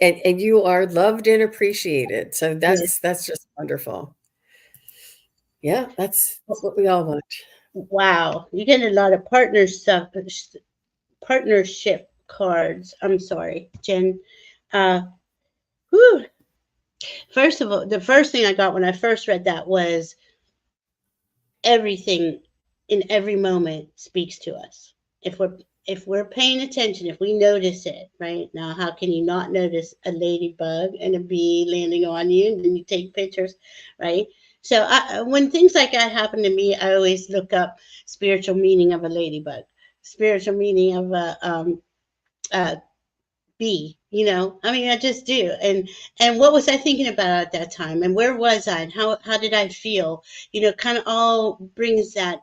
and you are loved and appreciated. So Yeah. that's just wonderful. Yeah, that's what we all want. Wow, you get a lot of partner stuff, partnership cards. I'm sorry, Jen. Uh, whew. First of all, the first thing I got when I first read that was everything in every moment speaks to us. If we're paying attention, if we notice it, right? Now, how can you not notice a ladybug and a bee landing on you and then you take pictures, right? So when things like that happen to me, I always look up spiritual meaning of a ladybug, spiritual meaning of a bee. I mean, I just do. And what was I thinking about at that time? And where was I? And how did I feel? Kind of all brings that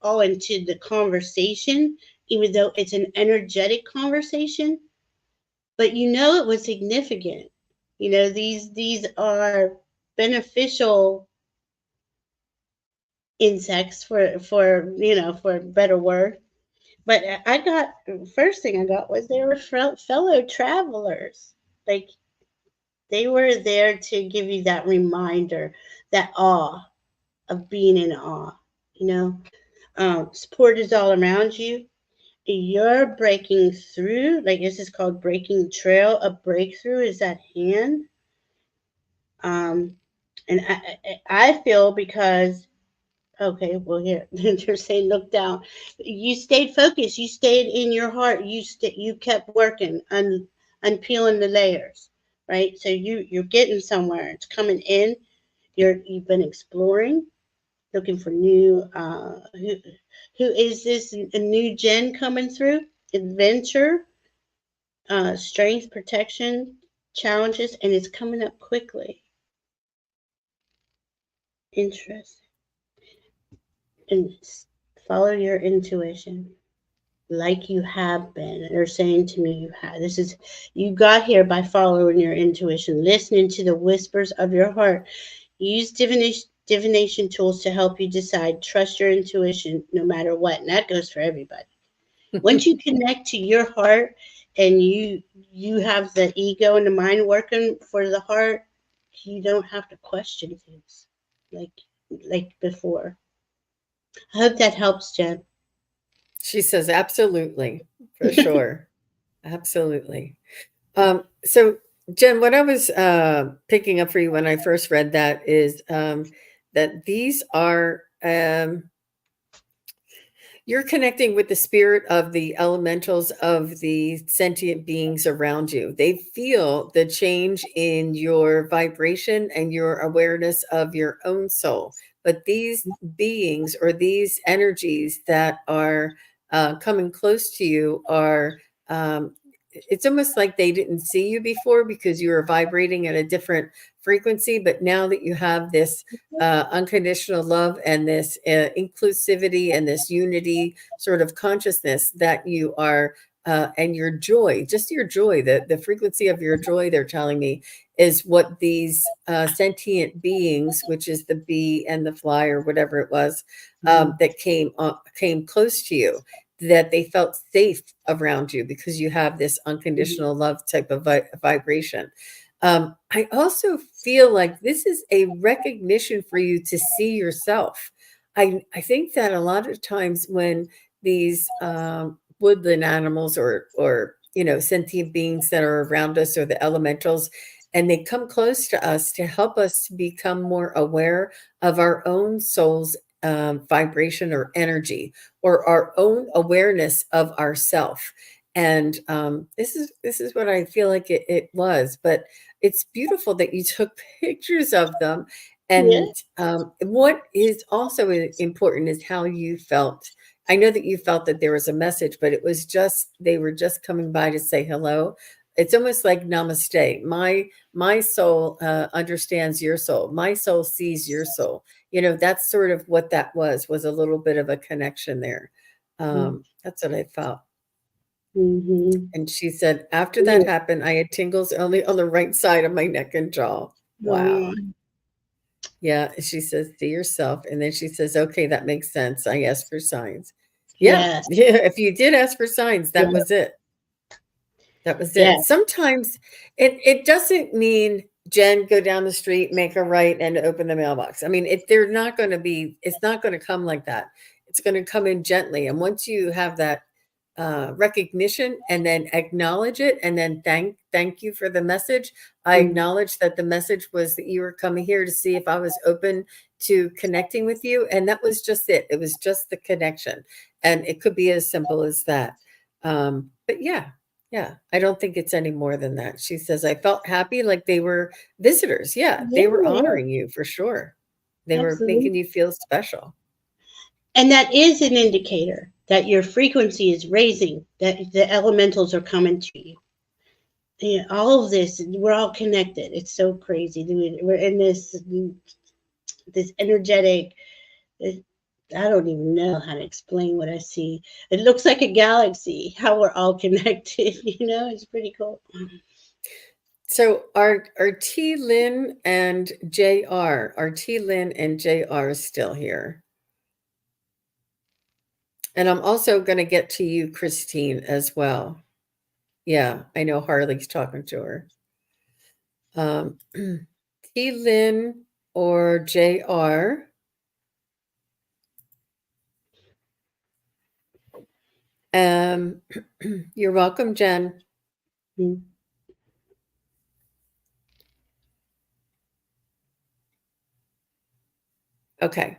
all into the conversation, even though it's an energetic conversation. But it was significant. These are beneficial insects for a better word. But I got first thing I got was they were fellow travelers. Like they were there to give you that reminder, that awe of being in awe. You know, support is all around you. You're breaking through. Like this is called breaking trail. A breakthrough is at hand. Um, and I feel because okay, well here they're saying look down. You stayed focused. You stayed in your heart. You kept working on unpeeling the layers, right? So you're getting somewhere. It's coming in. You've been exploring, looking for new. Who is this? A new gen coming through? Adventure, strength, protection, challenges, and it's coming up quickly. Interest and follow your intuition like you have been. They're saying to me, you got here by following your intuition, listening to the whispers of your heart. Use divination tools to help you decide. Trust your intuition no matter what. And that goes for everybody. Once you connect to your heart and you have the ego and the mind working for the heart, you don't have to question things like before. I hope that helps, Jen. She says, absolutely, for sure. Absolutely. So, Jen, what I was picking up for you when I first read that is that these are, you're connecting with the spirit of the elementals of the sentient beings around you. They feel the change in your vibration and your awareness of your own soul. But these beings or these energies that are coming close to you are, it's almost like they didn't see you before because you were vibrating at a different frequency. But now that you have this unconditional love and this inclusivity and this unity sort of consciousness that you are, and your joy, just your joy, the frequency of your joy, they're telling me, is what these sentient beings, which is the bee and the fly or whatever it was, that came close to you, that they felt safe around you because you have this unconditional love type of vibration. I also feel like this is a recognition for you to see yourself. I think that a lot of times when these woodland animals or sentient beings that are around us or the elementals, and they come close to us to help us to become more aware of our own soul's vibration or energy, or our own awareness of ourself. And this is what I feel like it was. But it's beautiful that you took pictures of them. Yeah. And what is also important is how you felt. I know that you felt that there was a message, but it was just they were just coming by to say hello. It's almost like namaste. My soul understands your soul. My soul sees your soul. That's sort of what that was a little bit of a connection there. That's what I felt. Mm-hmm. And she said, after that happened, I had tingles only on the right side of my neck and jaw. Wow. Oh, Yeah. She says, see yourself. And then she says, okay, that makes sense. I asked for signs. Yeah. yes. Yeah. If you did ask for signs, that Yeah. was it. That was Yeah. it. Sometimes it doesn't mean, Jen, go down the street, make a right, and open the mailbox. I mean, they're not going to be. It's not going to come like that. It's going to come in gently, and once you have that recognition, and then acknowledge it, and then thank you for the message. I Mhm. acknowledge that the message was that you were coming here to see if I was open to connecting with you, and that was just it. It was just the connection, and it could be as simple as that. But yeah, I don't think it's any more than that. She says, I felt happy like they were visitors. Yeah, Yeah, they were yeah, honoring you for sure. They were absolutely. making you feel special. And that is an indicator that your frequency is raising, that the elementals are coming to you. Yeah, all of this, we're all connected. It's so crazy. We're in this energetic. I don't even know how to explain what I see. It looks like a galaxy. How we're all connected. It's pretty cool. So are T Lynn and JR, are T Lynn and JR still here? And I'm also going to get to you, Christine, as well. Yeah, I know Harley's talking to her. T Lynn or JR? Um, you're welcome, Jen. Mm. Okay.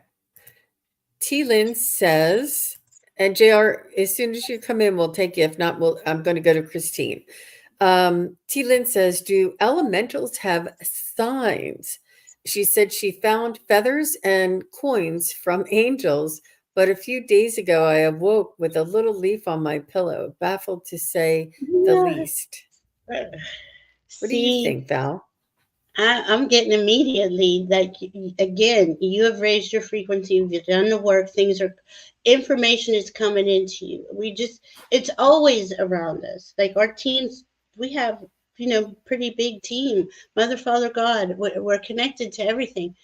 T Lynn says, and JR, as soon as you come in, we'll take you. If not, I'm going to go to Christine. T Lynn says, do elementals have signs? She said she found feathers and coins from angels, but a few days ago I awoke with a little leaf on my pillow, baffled to say the Yeah. least. What do you See, think, Val? I'm getting immediately like, again, you have raised your frequency, you've done the work, information is coming into you. It's always around us. Like our teams, we have, pretty big team. Mother, Father, God, we're connected to everything.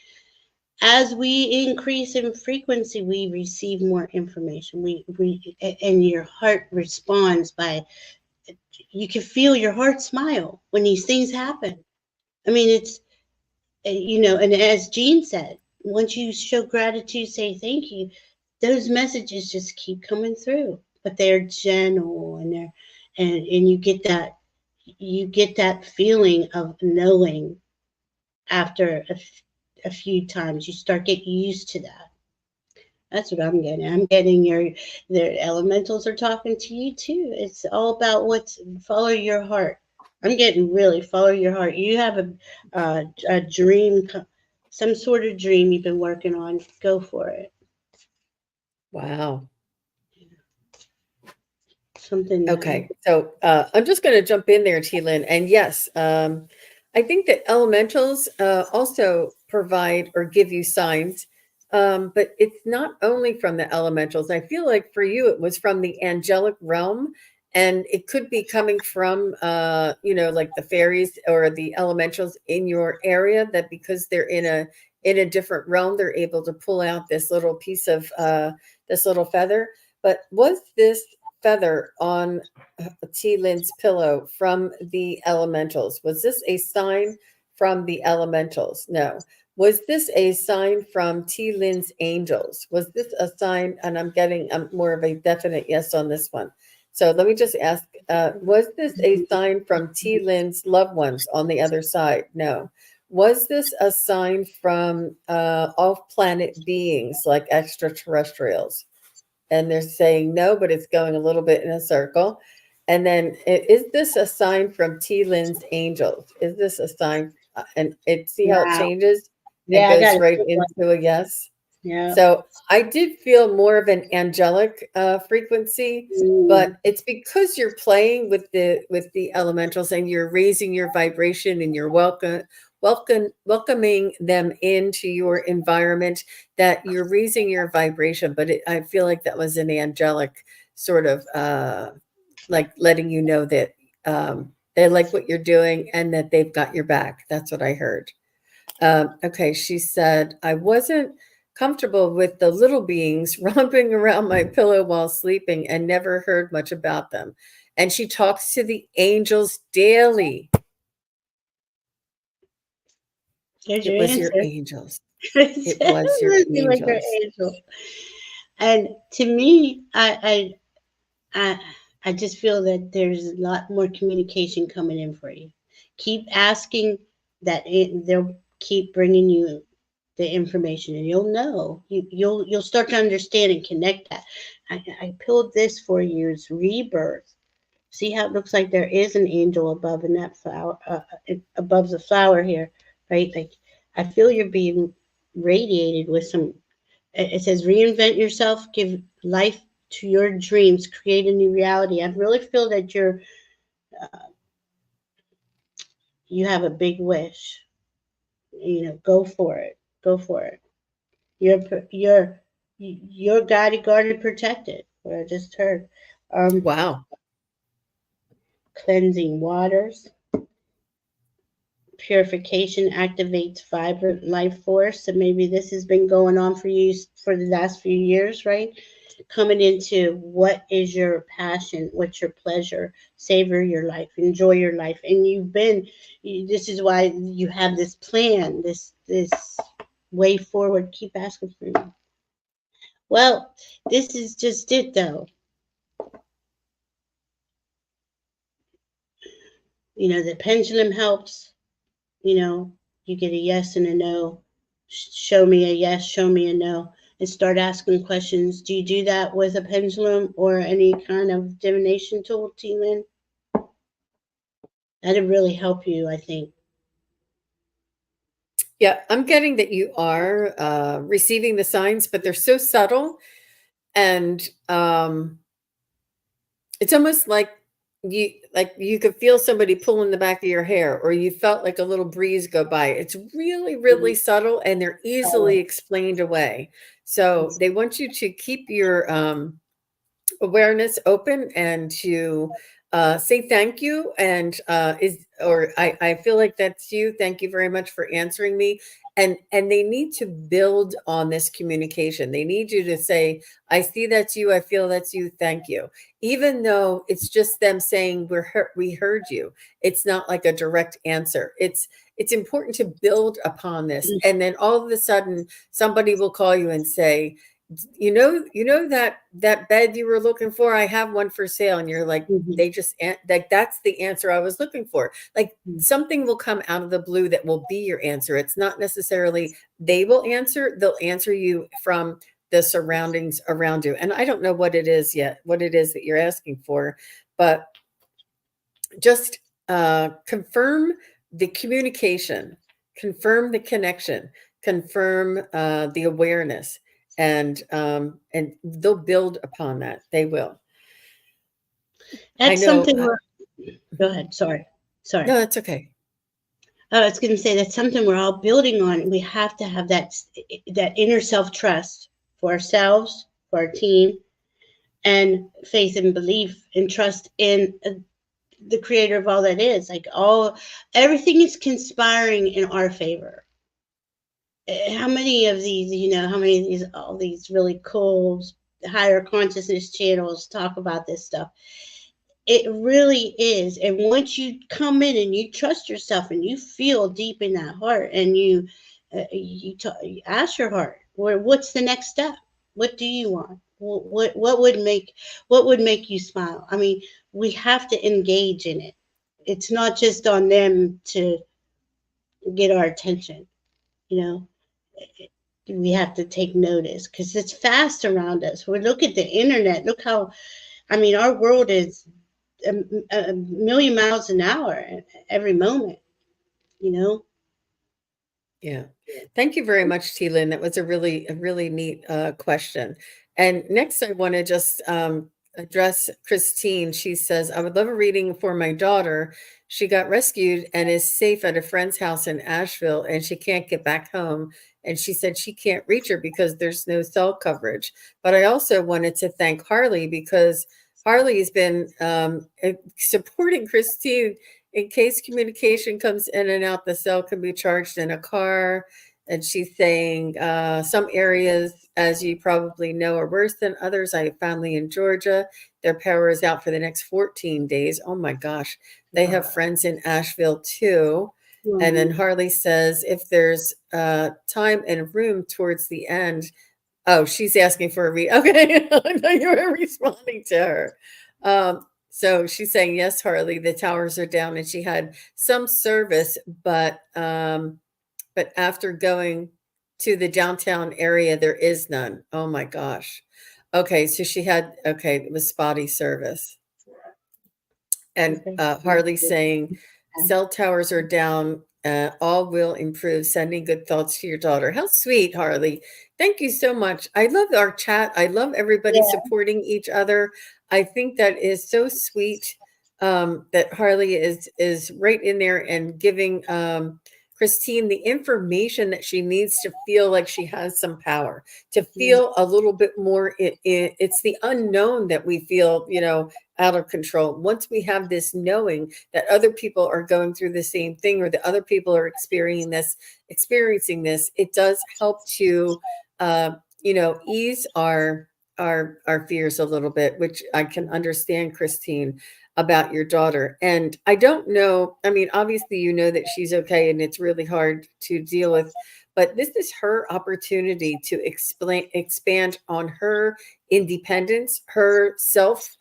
As we increase in frequency, we receive more information. And your heart responds by, you can feel your heart smile when these things happen. I mean, and as Jean said, once you show gratitude, say thank you, those messages just keep coming through. But they're gentle, and you get that feeling of knowing after a few times. You start getting used to that. That's what I'm getting. I'm getting their elementals are talking to you too. It's all about follow your heart. I'm getting really follow your heart. You have a dream, some sort of dream you've been working on. Go for it. Wow. Something. Okay, so I'm just going to jump in there, T Lynn. And yes, I think that elementals also provide or give you signs, but it's not only from the elementals. I feel like for you, it was from the angelic realm, and it could be coming from, like the fairies or the elementals in your area. That because they're in a different realm, they're able to pull out this little piece of this little feather. But was this feather on T Lynn's pillow from the elementals? Was this a sign from the elementals? No. Was this a sign from T Lynn's angels? Was this a sign? And I'm getting more of a definite yes on this one. So let me just ask, was this a sign from T Lynn's loved ones on the other side? No. Was this a sign from off planet beings like extraterrestrials? And they're saying no, but it's going a little bit in a circle. And then, is this a sign from T Lynn's angels? Is this a sign? And see how it Wow. changes and Yeah, I got goes it. right into a yes. Yeah. So I did feel more of an angelic frequency, Mm, but it's because you're playing with the elementals and you're raising your vibration and you're welcoming them into your environment, that you're raising your vibration. But I feel like that was an angelic sort of like letting you know that they like what you're doing and that they've got your back. That's what I heard. Okay, she said, I wasn't comfortable with the little beings romping around my pillow while sleeping and never heard much about them. and she talks to the angels daily. There's It your was your answer. angels. It was your Listen like your angels. angel. And to me, I I just feel that there's a lot more communication coming in for you. Keep asking they'll keep bringing you the information, and you'll know. You'll start to understand and connect that. I pulled this for you. It's rebirth. See how it looks like there is an angel above in that flower, above the flower here, right? Like I feel you're being radiated with some. It says reinvent yourself, give life to your dreams, create a new reality. I really feel that you have a big wish. Go for it. Go for it. You're guarded, protected. What I just heard. Um, Wow. Cleansing waters. Purification activates vibrant life force. So maybe this has been going on for you for the last few years, right? Coming into what is your passion, what's your pleasure, savor your life, enjoy your life. And this is why you have this plan, this way forward. Keep asking for me. Well, this is just it though. The pendulum helps. You get a yes and a no. Show me a yes, show me a no, and start asking questions. Do you do that with a pendulum or any kind of divination tool, T-Lynn? That'd really help you, I think. Yeah, I'm getting that you are receiving the signs, but they're so subtle, and it's almost like you could feel somebody pulling the back of your hair, or you felt like a little breeze go by. It's really, really Mhm. subtle, and they're easily explained away. So they want you to keep your awareness open, and to say thank you, and I feel like that's you. Thank you very much for answering me. And they need to build on this communication. They need you to say, I see that's you, I feel that's you, thank you. Even though it's just them saying we heard you. It's not like a direct answer. It's important to build upon this. And then all of a sudden somebody will call you and say, that bed you were looking for, I have one for sale. And you're like, Mhm. that's the answer I was looking for. Like something will come out of the blue that will be your answer. It's not necessarily they will answer, they'll answer you from the surroundings around you. And I don't know what it is yet, what it is that you're asking for, but just confirm the communication, confirm the connection, confirm the awareness, and they'll build upon that. They will. I That's know. something we're, go ahead. Sorry. Sorry. No, that's okay. I was going to say that's something we're all building on. We have to have that inner self trust for ourselves, for our team, and faith and belief and trust in the creator of all that is. Like everything is conspiring in our favor. How many of these, how many of these, all these really cool higher consciousness channels talk about this stuff? It really is. And once you come in and you trust yourself and you feel deep in that heart, and you ask your heart, what's the next step? What do you want? What would make you smile? I mean, we have to engage in it. It's not just on them to get our attention. You know, we have to take notice because it's fast around us. We look at the internet. Look how, I mean, our world is a million miles an hour every moment, you know? Yeah. Thank you very much, T. Lynn. That was a really neat question. And next, I want to just address Christine. She says, I would love a reading for my daughter. She got rescued and is safe at a friend's house in Asheville, and she can't get back home. And she said she can't reach her because there's no cell coverage. But I also wanted to thank Harley, because Harley has been supporting Christine in case communication comes in and out. The cell can be charged in a car. And she's saying some areas, as you probably know, are worse than others. I have family in Georgia their power is out for the next 14 days. Oh my gosh. They have friends in Asheville too. And then Mhm. Harley says if there's time and room towards the end. Oh, she's asking for a read. Okay. I know you were responding to her. So she's saying, yes, Harley, the towers are down, and she had some service, but after going to the downtown area, there is none. Oh my gosh. Okay, so she had, okay, it was spotty service. And Okay. Harley saying, cell towers are down. All will improve. Sending good thoughts to your daughter. How sweet, Harley. Thank you so much. I love our chat. I love everybody Yeah. supporting each other. I think that is so sweet that Harley is right in there and giving Christine the information that she needs to feel like she has some power, to feel a little bit more. It's the unknown that we feel, out of control. Once we have this knowing that other people are going through the same thing, or that other people are experiencing this, it does help to ease our fears a little bit, which I can understand, Christine, about your daughter. And I don't know, I mean, obviously you know that she's okay and it's really hard to deal with, but this is her opportunity to expand on her independence, her self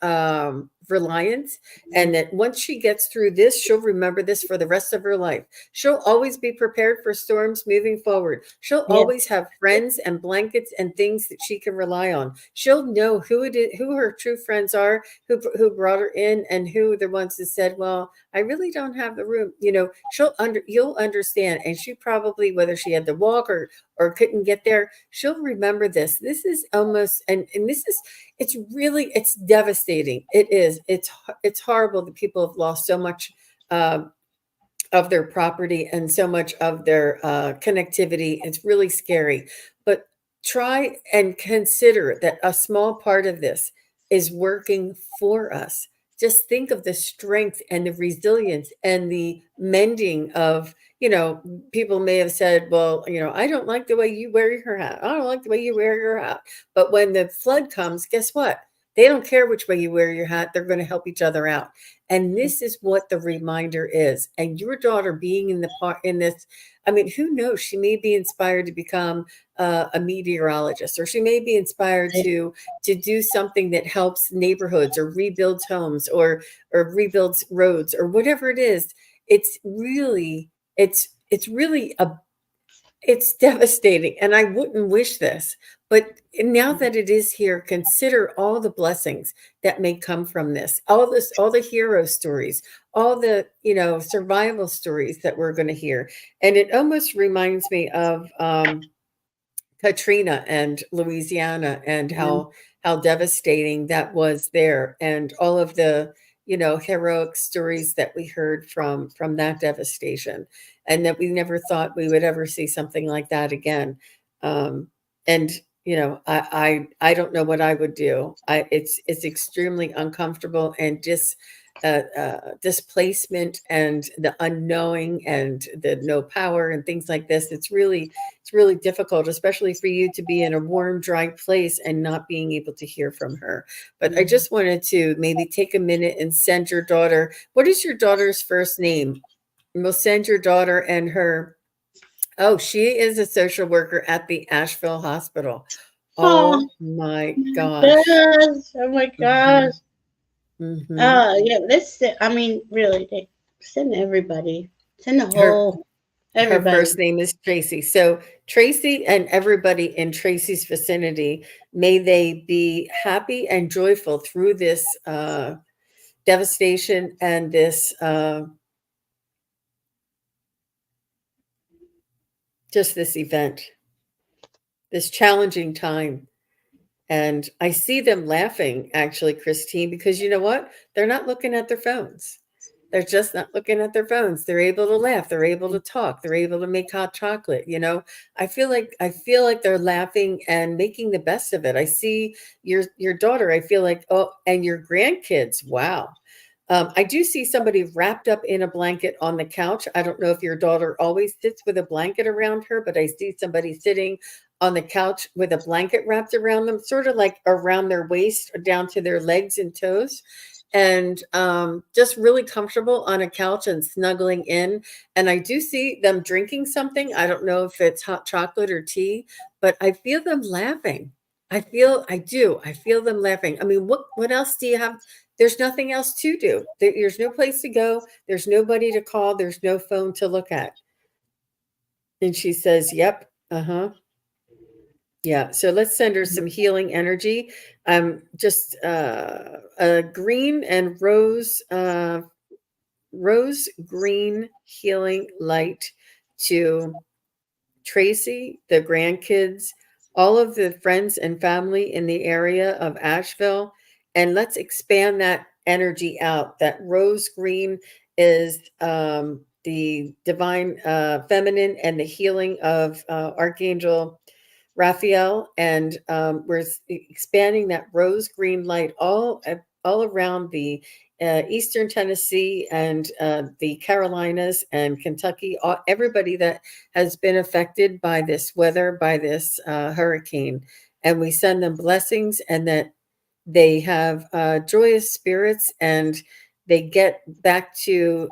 reliance, and that once she gets through this, she'll remember this for the rest of her life. She'll always be prepared for storms moving forward. She'll Yeah. always have friends and blankets and things that she can rely on. She'll know who it is, who her true friends are, who brought her in, and who the ones that said, "Well, I really don't have the room." You'll understand, and she probably, whether she had to walk or couldn't get there, she'll remember this. This is almost, and this is, it's devastating. It is. It's horrible that people have lost so much of their property and so much of their connectivity. It's really scary. But try and consider that a small part of this is working for us. Just think of the strength and the resilience and the mending of, people may have said, well, I don't like the way you wear your hat. I don't like the way you wear your hat. But when the flood comes, guess what? They don't care which way you wear your hat. They're going to help each other out. And this is what the reminder is. And your daughter being in this, I mean, who knows? She may be inspired to become a meteorologist, or she may be inspired to do something that helps neighborhoods, or rebuilds homes, or rebuilds roads, or whatever it is. It's really, it's really it's devastating, and I wouldn't wish this, but now that it is here, consider all the blessings that may come from this. All the hero stories, all the, survival stories that we're going to hear. And it almost reminds me of Katrina and Louisiana, and how devastating that was there, and all of the, heroic stories that we heard from that devastation, and that we never thought we would ever see something like that again. um and I don't know what I would do. It's extremely uncomfortable, and just displacement, and the unknowing, and the no power, and things like this. It's really difficult, especially for you to be in a warm, dry place and not being able to hear from her. But I just wanted to maybe take a minute and send your daughter. What is your daughter's first name? And we'll send your daughter and her. Oh, she is a social worker at the Asheville Hospital. Oh, Oh my gosh. gosh. Oh my Hmm. gosh. Hmm. Yeah, I mean, really, send everybody. Send the Her whole, her everybody. first name is Tracy. So Tracy and everybody in Tracy's vicinity, may they be happy and joyful through this devastation, and this just this event, this challenging time. And I see them laughing, actually, Christine, because you know what? They're not looking at their phones. They're just not looking at their phones. They're able to laugh. They're able to talk. They're able to make hot chocolate. I feel like they're laughing and making the best of it. I see your daughter. I feel like, oh, and your grandkids. Wow. I do see somebody wrapped up in a blanket on the couch. I don't know if your daughter always sits with a blanket around her, but I see somebody sitting on the couch with a blanket wrapped around them, sort of like around their waist or down to their legs and toes, and just really comfortable on a couch and snuggling in. And I do see them drinking something. I don't know if it's hot chocolate or tea, but I feel them laughing. I feel them laughing. I mean, what else do you have? There's nothing else to do. There's no place to go. There's nobody to call. There's no phone to look at. And she says, "Yep, uh-huh." Yeah, so let's send her some healing energy. Just a green and rose green healing light to Tracy, the grandkids, all of the friends and family in the area of Asheville, and let's expand that energy out. That rose green is the divine feminine and the healing of Archangel Raphael, and we're expanding that rose green light all around the Eastern Tennessee and the Carolinas and Kentucky. Everybody that has been affected by this weather, by this hurricane, and we send them blessings, and that they have joyous spirits, and they get back to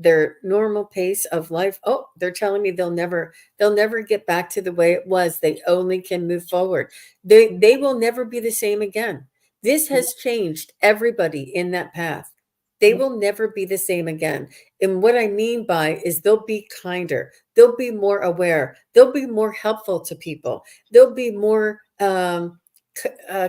their normal pace of life. Oh, they're telling me they'll never get back to the way it was. They only can move forward. They will never be the same again. This has changed everybody in that path. They will never be the same again. And what I mean by is they'll be kinder. They'll be more aware. They'll be more helpful to people. They'll be more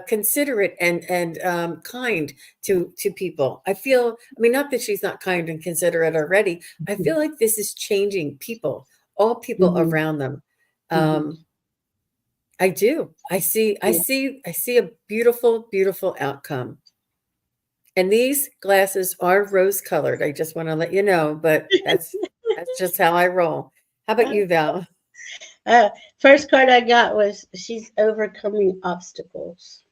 considerate and kind to people. I feel, I mean, not that she's not kind and considerate already. I feel like this is changing people, all people around them. I do. I see a beautiful, beautiful outcome. And these glasses are rose colored. I just want to let you know, but that's just how I roll. How about you, Val? First card I got was she's overcoming obstacles.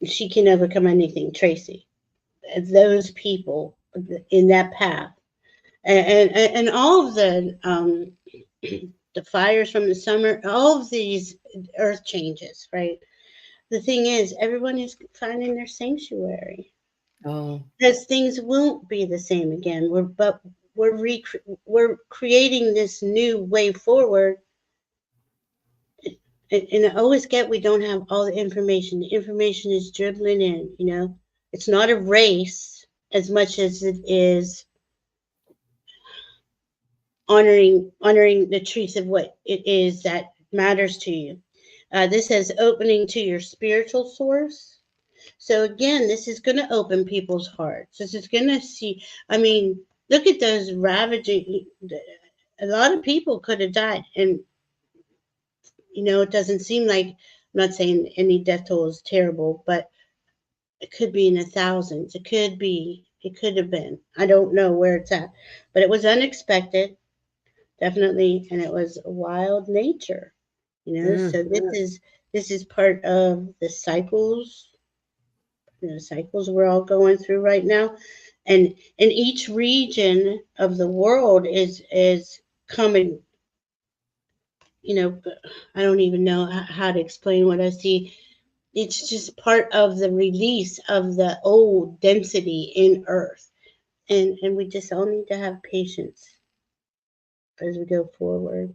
She can overcome anything, Tracy. Those people in that path, and all of the fires from the summer, all of these earth changes, right? The thing is, everyone is finding their sanctuary. Oh, Because things won't be the same again. We're creating this new way forward. And I always get we don't have all the information. The information is dribbling in, you know. It's not a race as much as it is honoring the truth of what it is that matters to you. This says opening to your spiritual source. So again, this is going to open people's hearts. This is going to see. I mean, look at those ravaging. A lot of people could have died, and you know, it doesn't seem like. I'm not saying any death toll is terrible, but it could be in the thousands. It could be. It could have been. I don't know where it's at, but it was unexpected, definitely, and it was wild nature. You know, so this is part of the cycles, the cycles we're all going through right now, and each region of the world is coming. You know, I don't even know how to explain what I see. It's just part of the release of the old density in Earth, and we just all need to have patience as we go forward.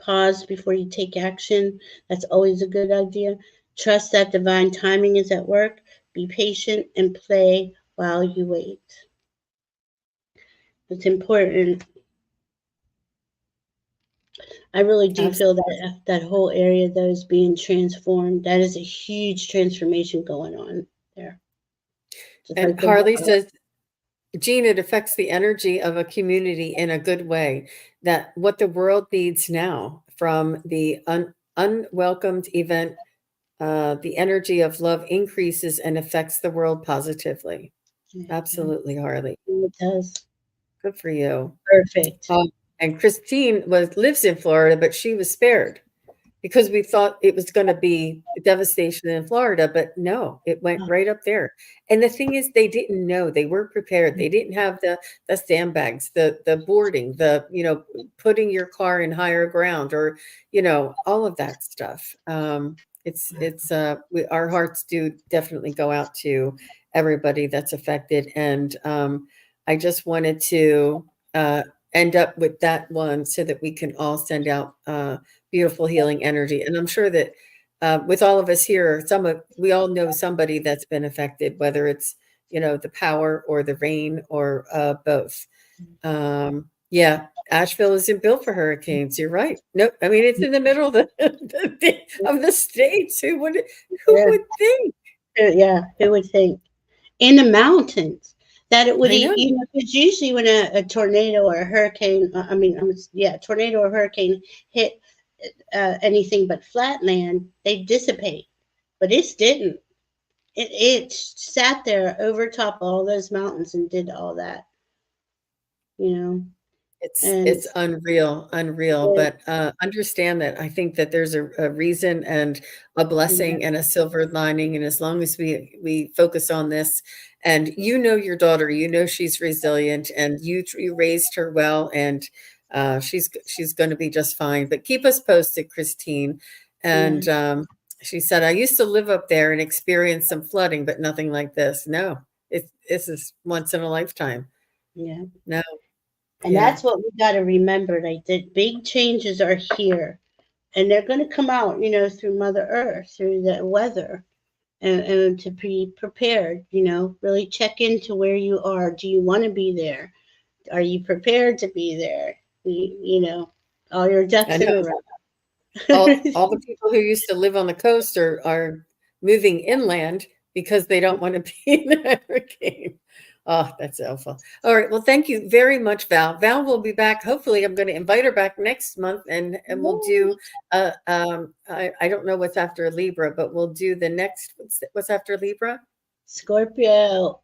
Pause before you take action. That's always a good idea. Trust that divine timing is at work. Be patient and play while you wait. It's important. I really do feel that that whole area though is being transformed. That is a huge transformation going on there. Just and like the Harley water. says, Jean, it affects the energy of a community in a good way. That what the world needs now from the unwelcomed event, the energy of love increases and affects the world positively. Absolutely, Harley. It does. Good for you. Perfect. And Christine lives in Florida, but she was spared. because we thought it was going to be devastation in Florida, but no, it went right up there. And the thing is, they didn't know. They weren't prepared. They didn't have the sandbags, the boarding, the putting your car in higher ground, or all of that stuff. Our hearts do definitely go out to everybody that's affected, and I just wanted to end up with that one so that we can all send out beautiful healing energy. And I'm sure that with all of us here, we all know somebody that's been affected, whether it's the power or the rain or both. Yeah, Asheville isn't built for hurricanes. You're right. Nope. I mean, it's in the middle of of the states. Who Yeah, would think? yeah, who would think? In the mountains that it would, I know. because usually when a tornado or a hurricane, tornado or hurricane hit anything but flat land, they dissipate. But it didn't. It sat there over top all those mountains and did all that, you know. And It's unreal, but, understand that I think that there's a reason and a yeah, blessing and a silver lining, and as long as we focus on this, and your daughter, she's resilient, and you raised her well, and, she's gonna be just fine, but keep us posted, Christine, yeah, and, she said, "I used to live up there and experience some flooding, but nothing like this." No, this is once in a lifetime. yeah. No, And yeah. that's what we got to remember. Like the big changes are here, and they're going to come out, through Mother Earth, through the weather, and to be prepared. Really check into where you are. Do you want to be there? Are you prepared to be there? All your I ducks in a know. row. All the people who used to live on the coast are moving inland because they don't want to be in a hurricane. Oh, that's awful. All right. Well, thank you very much, Val. Val will be back. Hopefully, I'm going to invite her back next month, and we'll do. I don't know what's after Libra, but we'll do the next. What's after Libra? Scorpio.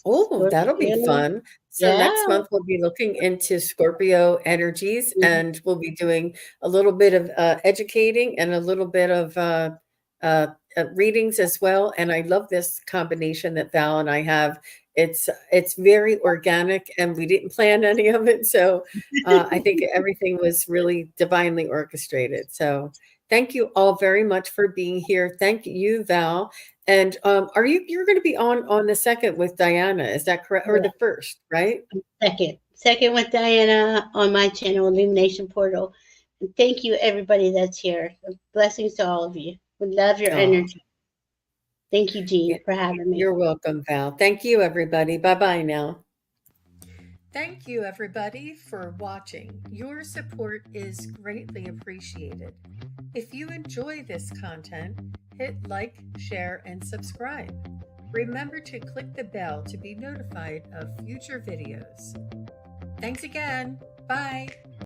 Oh, that'll be Scorpio. fun. So next Yeah. month we'll be looking into Scorpio energies, Mhm. and we'll be doing a little bit of educating and a little bit of readings as well. And I love this combination that Val and I have. It's very organic, and we didn't plan any of it. So I think everything was really divinely orchestrated. So thank you all very much for being here. Thank you, Val. And you're going to be on the second with Diana? Is that correct, or Yeah. the first? Right? Second with Diana on my channel, Illumination Portal. And thank you, everybody that's here. Blessings to all of you. We love your Oh, energy. Thank you, yeah, Jean, for having me. you're welcome, Val. Thank you, everybody. Bye bye now. Thank you, everybody, for watching. Your support is greatly appreciated. If you enjoy this content, hit like, share, and subscribe. Remember to click the bell to be notified of future videos. Thanks again. Bye.